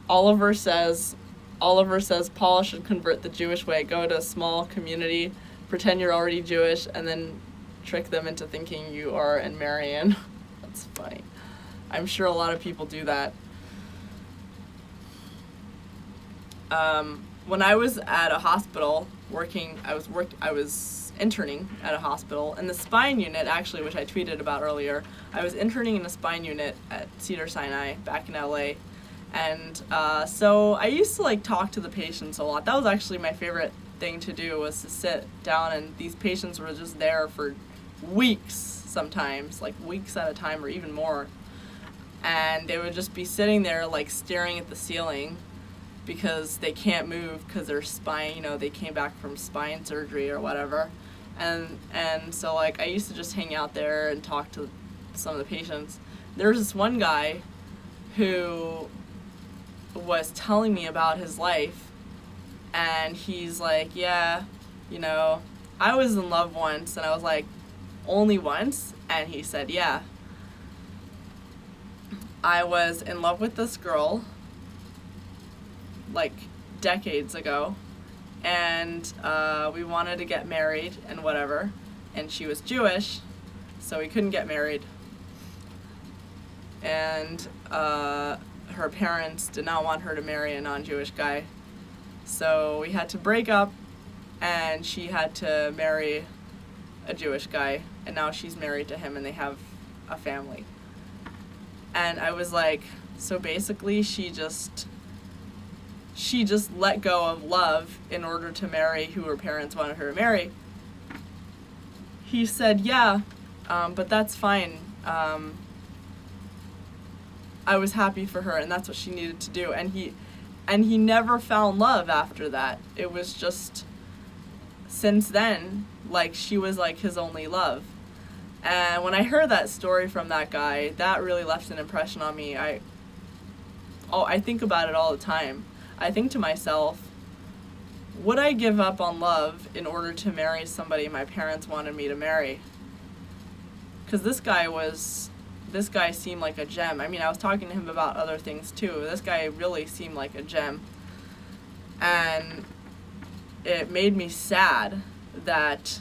[SPEAKER 1] Oliver says Paul should convert the Jewish way. Go to a small community, pretend you're already Jewish, and then trick them into thinking you are in Marion. That's funny. I'm sure a lot of people do that. When I was at a hospital I was interning at a hospital in the spine unit, actually, which I tweeted about earlier. I was interning in a spine unit at Cedars-Sinai back in LA. And so I used to talk to the patients a lot. That was actually my favorite thing to do, was to sit down, and these patients were just there for weeks sometimes, weeks at a time or even more. And they would just be sitting there staring at the ceiling because they can't move because their spine, they came back from spine surgery or whatever. And so I used to just hang out there and talk to some of the patients. There was this one guy who was telling me about his life, and he's like, yeah, I was in love once. And I was like, only once? And he said, yeah, I was in love with this girl decades ago, and we wanted to get married and whatever, and she was Jewish, so we couldn't get married, and her parents did not want her to marry a non-Jewish guy, so we had to break up, and she had to marry a Jewish guy, and now she's married to him and they have a family. And I was like, so basically she just let go of love in order to marry who her parents wanted her to marry. He said, yeah, but that's fine. I was happy for her, and that's what she needed to do. And he never found love after that. It was just, since then, she was his only love. And when I heard that story from that guy, that really left an impression on me. I think about it all the time. I think to myself, would I give up on love in order to marry somebody my parents wanted me to marry? Because this guy seemed like a gem. I mean, I was talking to him about other things too. This guy really seemed like a gem. And it made me sad that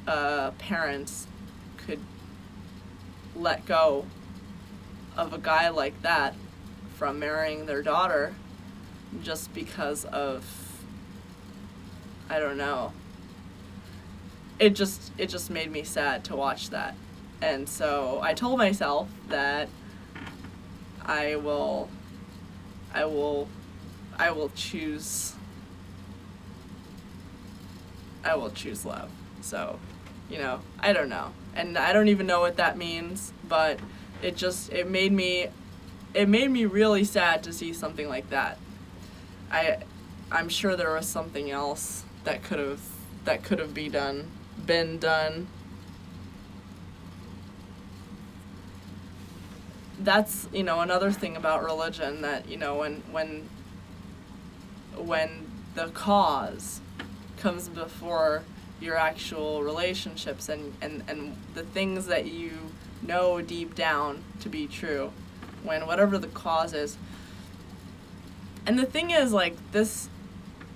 [SPEAKER 1] parents could let go of a guy like that from marrying their daughter just because of, I don't know. It just made me sad to watch that. And so I told myself that I will choose love. So, I don't know. And I don't even know what that means, but it made me really sad to see something like that. I'm sure there was something else that could have been done. That's, another thing about religion, that, when the cause comes before your actual relationships and the things that you know deep down to be true, when whatever the cause is. And the thing is,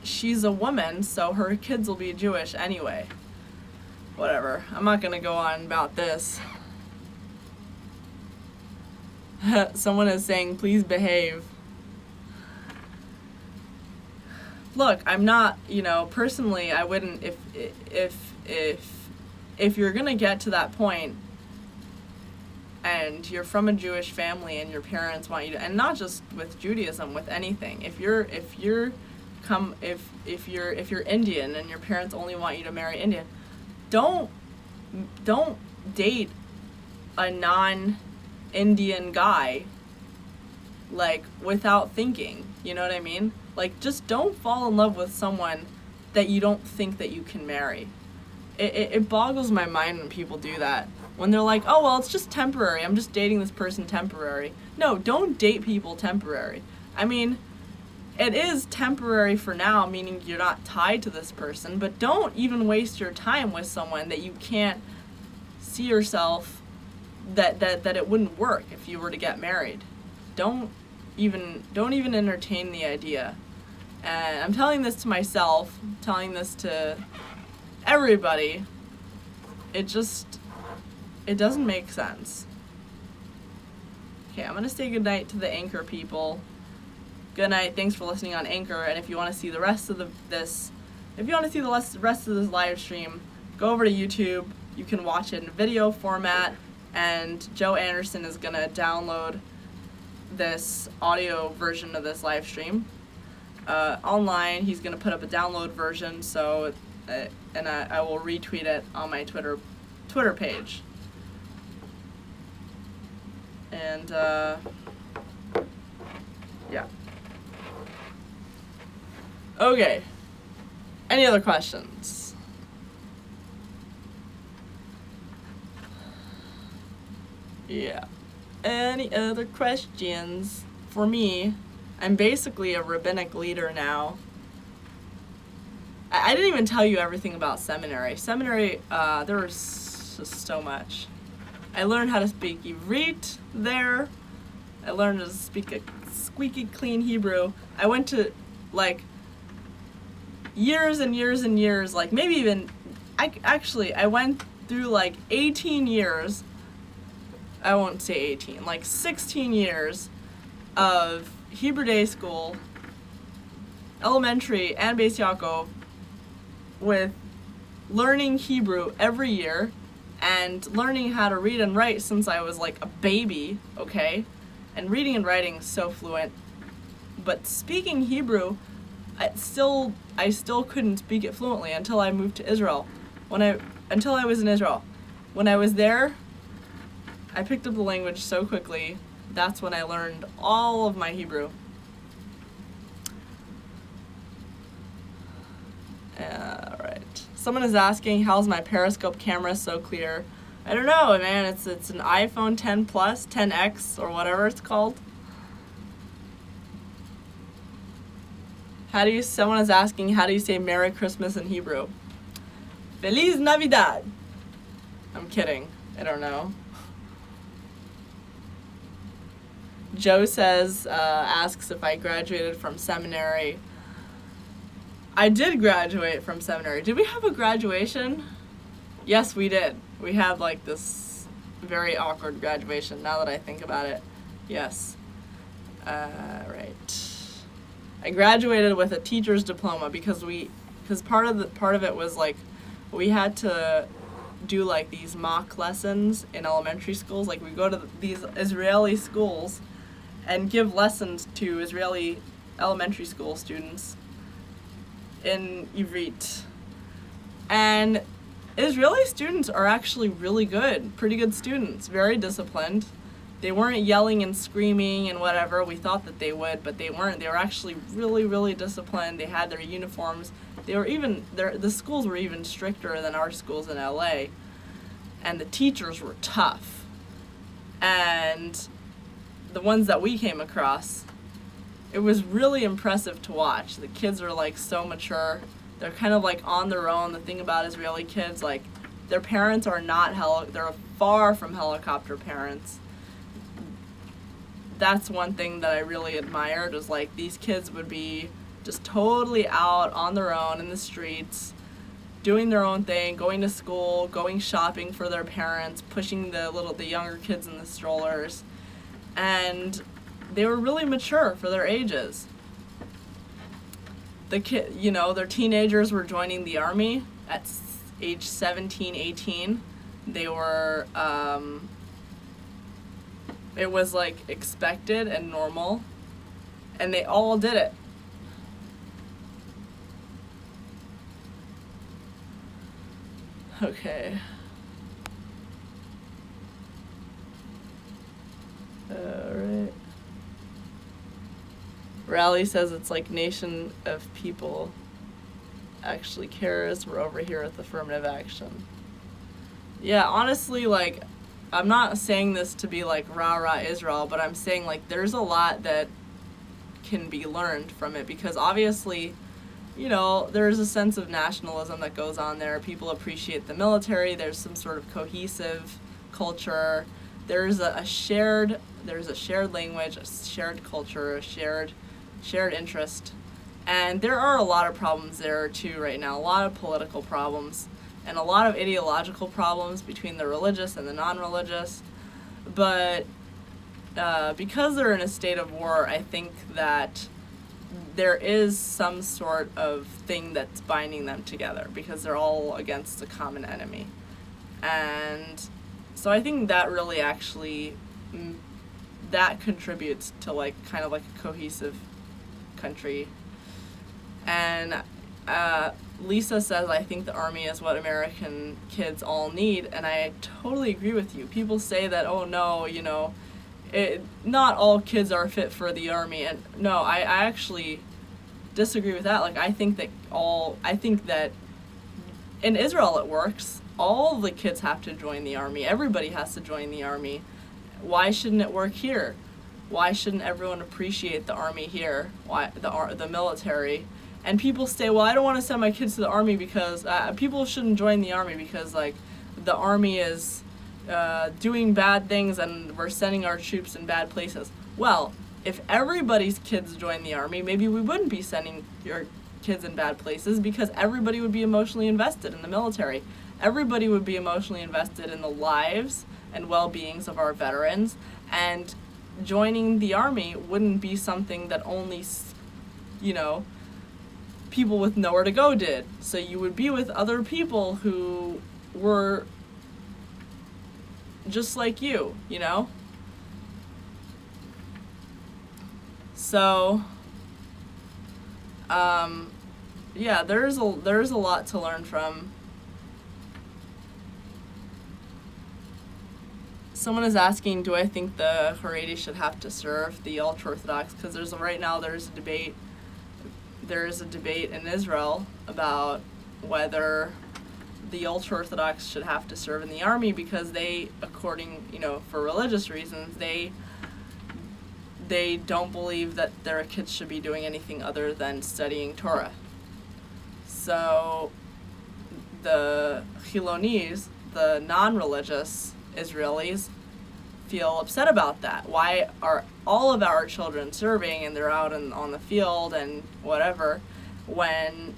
[SPEAKER 1] she's a woman, so her kids will be Jewish anyway. Whatever. I'm not gonna go on about this. Someone is saying, please behave. Look, I'm not, personally, I wouldn't, if you're gonna get to that point and you're from a Jewish family and your parents want you to, and not just with Judaism, with anything, if you're Indian and your parents only want you to marry Indian, don't date a non-Indian guy without thinking, you know what I mean? Just don't fall in love with someone that you don't think that you can marry. It boggles my mind when people do that. When they're like, oh, well, it's just temporary. I'm just dating this person temporary. No, don't date people temporary. I mean, it is temporary for now, meaning you're not tied to this person, but don't even waste your time with someone that you can't see yourself, that it wouldn't work if you were to get married. Don't even entertain the idea. And I'm telling this to myself, telling this to everybody. It doesn't make sense. Okay, I'm gonna say goodnight to the Anchor people. Good night. Thanks for listening on Anchor. And if you want to see the rest of rest of this live stream, go over to YouTube. You can watch it in video format, and Joe Anderson is gonna download this audio version of this live stream online. He's gonna put up a download version, so and I will retweet it on my Twitter page. And yeah. Okay. Any other questions? Yeah. Any other questions? For me, I'm basically a rabbinic leader now. I didn't even tell you everything about seminary. Seminary, there was just so much. I learned how to speak Ivrit there. I learned how to speak a squeaky clean Hebrew. I went to, like, years and years and years, like, maybe even, I went through, like, 18 years, I won't say 18, like 16 years of Hebrew day school, elementary and Beis Yaakov, with learning Hebrew every year, and learning how to read and write since I was like a baby, okay? And reading and writing is so fluent. But speaking Hebrew, I still couldn't speak it fluently until I moved to Israel. Until I was in Israel. When I was there, I picked up the language so quickly. That's when I learned all of my Hebrew. Alright. Someone is asking, how's my Periscope camera so clear? I don't know, man. It's an iPhone 10 Plus, 10X, or whatever it's called. Someone is asking, how do you say Merry Christmas in Hebrew? Feliz Navidad. I'm kidding. I don't know. Joe says, asks if I graduated from seminary. I did graduate from seminary. Did we have a graduation? Yes, we did. We had like this very awkward graduation, now that I think about it. Yes. Right. I graduated with a teacher's diploma because part of it was like we had to do like these mock lessons in elementary schools. Like we go to these Israeli schools and give lessons to Israeli elementary school students in Ivrit. And Israeli students are actually really good, pretty good students, very disciplined. They weren't yelling and screaming and whatever. We thought that they would, but they weren't. They were actually really, really disciplined. They had their uniforms. The schools were even stricter than our schools in LA. And the teachers were tough. And the ones that we came across, it was really impressive to watch. The kids are like so mature. They're kind of like on their own. The thing about Israeli kids, like their parents are they're far from helicopter parents. That's one thing that I really admired, was like these kids would be just totally out on their own in the streets, doing their own thing, going to school, going shopping for their parents, pushing the younger kids in the strollers. And they were really mature for their ages. Their teenagers were joining the army at age 17, 18. They were, it was like expected and normal, and they all did it. Okay. Alright. Rally says it's like nation of people actually cares. We're over here with affirmative action. Yeah, honestly, like, I'm not saying this to be like rah-rah Israel, but I'm saying like there's a lot that can be learned from it, because obviously, you know, there's a sense of nationalism that goes on there. People appreciate the military. There's some sort of cohesive culture. There's a shared language, a shared culture, a shared interest. And there are a lot of problems there too right now, a lot of political problems and a lot of ideological problems between the religious and the non-religious. But because they're in a state of war, I think that there is some sort of thing that's binding them together, because they're all against a common enemy. And so I think that really actually, that contributes to like kind of like a cohesive country. And Lisa says, I think the army is what American kids all need, and I totally agree with you. People say that, oh no, you know, not all kids are fit for the army, and no, I actually disagree with that. Like, I think that in Israel it works. All the kids have to join the army. Everybody has to join the army. Why shouldn't it work here? Why shouldn't everyone appreciate the army here? Why the military? And people say, well, I don't want to send my kids to the army because people shouldn't join the army because like the army is doing bad things and we're sending our troops in bad places. Well, if everybody's kids join the army, maybe we wouldn't be sending your kids in bad places, because everybody would be emotionally invested in the military. Everybody would be emotionally invested in the lives and well-beings of our veterans, and joining the army wouldn't be something that only, you know, people with nowhere to go did. So you would be with other people who were just like you know? So, yeah, there's a lot to learn from. Someone is asking, do I think the Haredi should have to serve the ultra-Orthodox? Because there's a debate in Israel about whether the ultra-Orthodox should have to serve in the army, because they, according, you know, for religious reasons, they don't believe that their kids should be doing anything other than studying Torah. So the Chilonis, the non-religious Israelis, feel upset about that. Why are all of our children serving and they're out on the field and whatever, when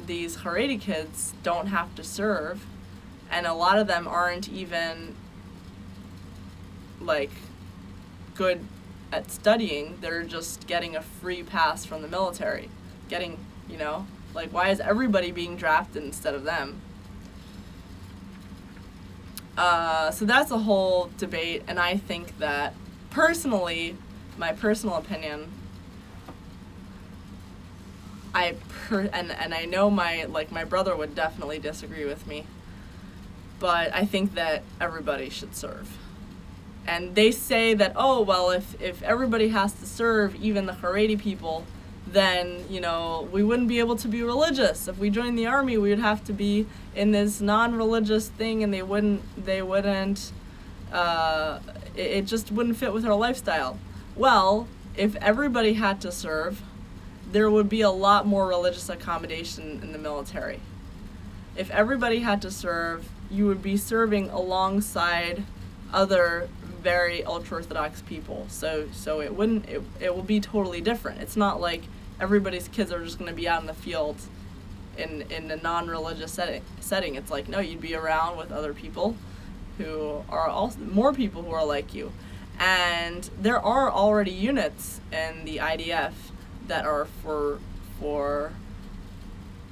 [SPEAKER 1] these Haredi kids don't have to serve, and a lot of them aren't even like good at studying, they're just getting a free pass from the military, getting, you know, like, why is everybody being drafted instead of them? So that's a whole debate, and I think that personally, my personal opinion, and I know my brother would definitely disagree with me, but I think that everybody should serve. And they say that, oh, well, if everybody has to serve, even the Haredi people, then, you know, we wouldn't be able to be religious. If we joined the army, we would have to be in this non-religious thing, and it just wouldn't fit with our lifestyle. Well, if everybody had to serve, there would be a lot more religious accommodation in the military. If everybody had to serve, you would be serving alongside other very ultra-Orthodox people. So it will be totally different. It's not like everybody's kids are just going to be out in the field in a non-religious setting. It's like, no, you'd be around with other people who are also more people who are like you. And there are already units in the IDF that are for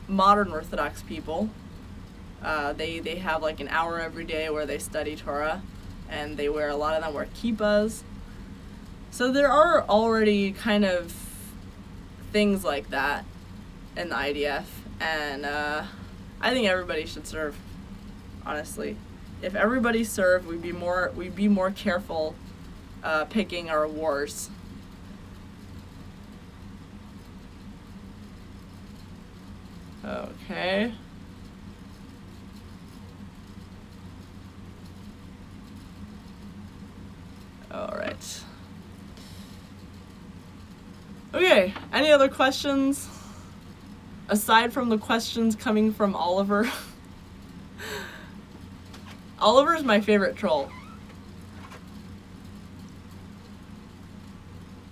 [SPEAKER 1] modern Orthodox people. They have like an hour every day where they study Torah, and a lot of them wear kippahs. So there are already kind of things like that in the IDF, and I think everybody should serve, honestly. If everybody served, we'd be more careful picking our wars. Okay. All right. Okay, any other questions? Aside from the questions coming from Oliver. Oliver's my favorite troll.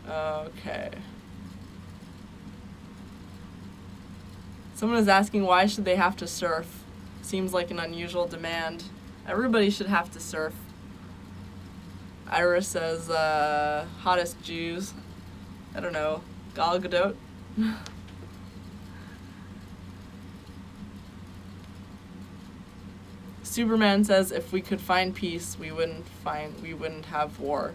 [SPEAKER 1] Okay. Someone is asking why should they have to surf? Seems like an unusual demand. Everybody should have to surf. Ira says, hottest Jews. I don't know. Gal Gadot? Superman says if we could find peace, we wouldn't have war.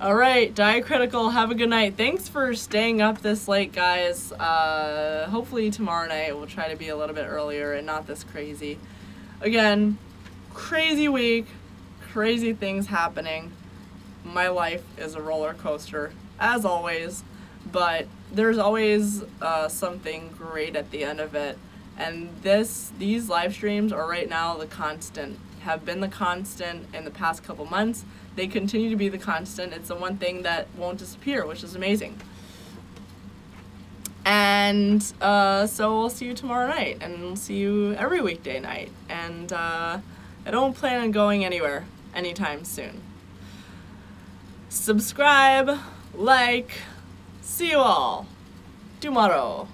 [SPEAKER 1] Alright, Diacritical, have a good night. Thanks for staying up this late, guys. Hopefully tomorrow night we'll try to be a little bit earlier and not this crazy. Again, crazy week, crazy things happening. My life is a roller coaster, as always, but there's always something great at the end of it. And these live streams are right now the constant, have been the constant in the past couple months. They continue to be the constant. It's the one thing that won't disappear, which is amazing. And so we'll see you tomorrow night, and we'll see you every weekday night. And I don't plan on going anywhere anytime soon. Subscribe, like, see you all tomorrow.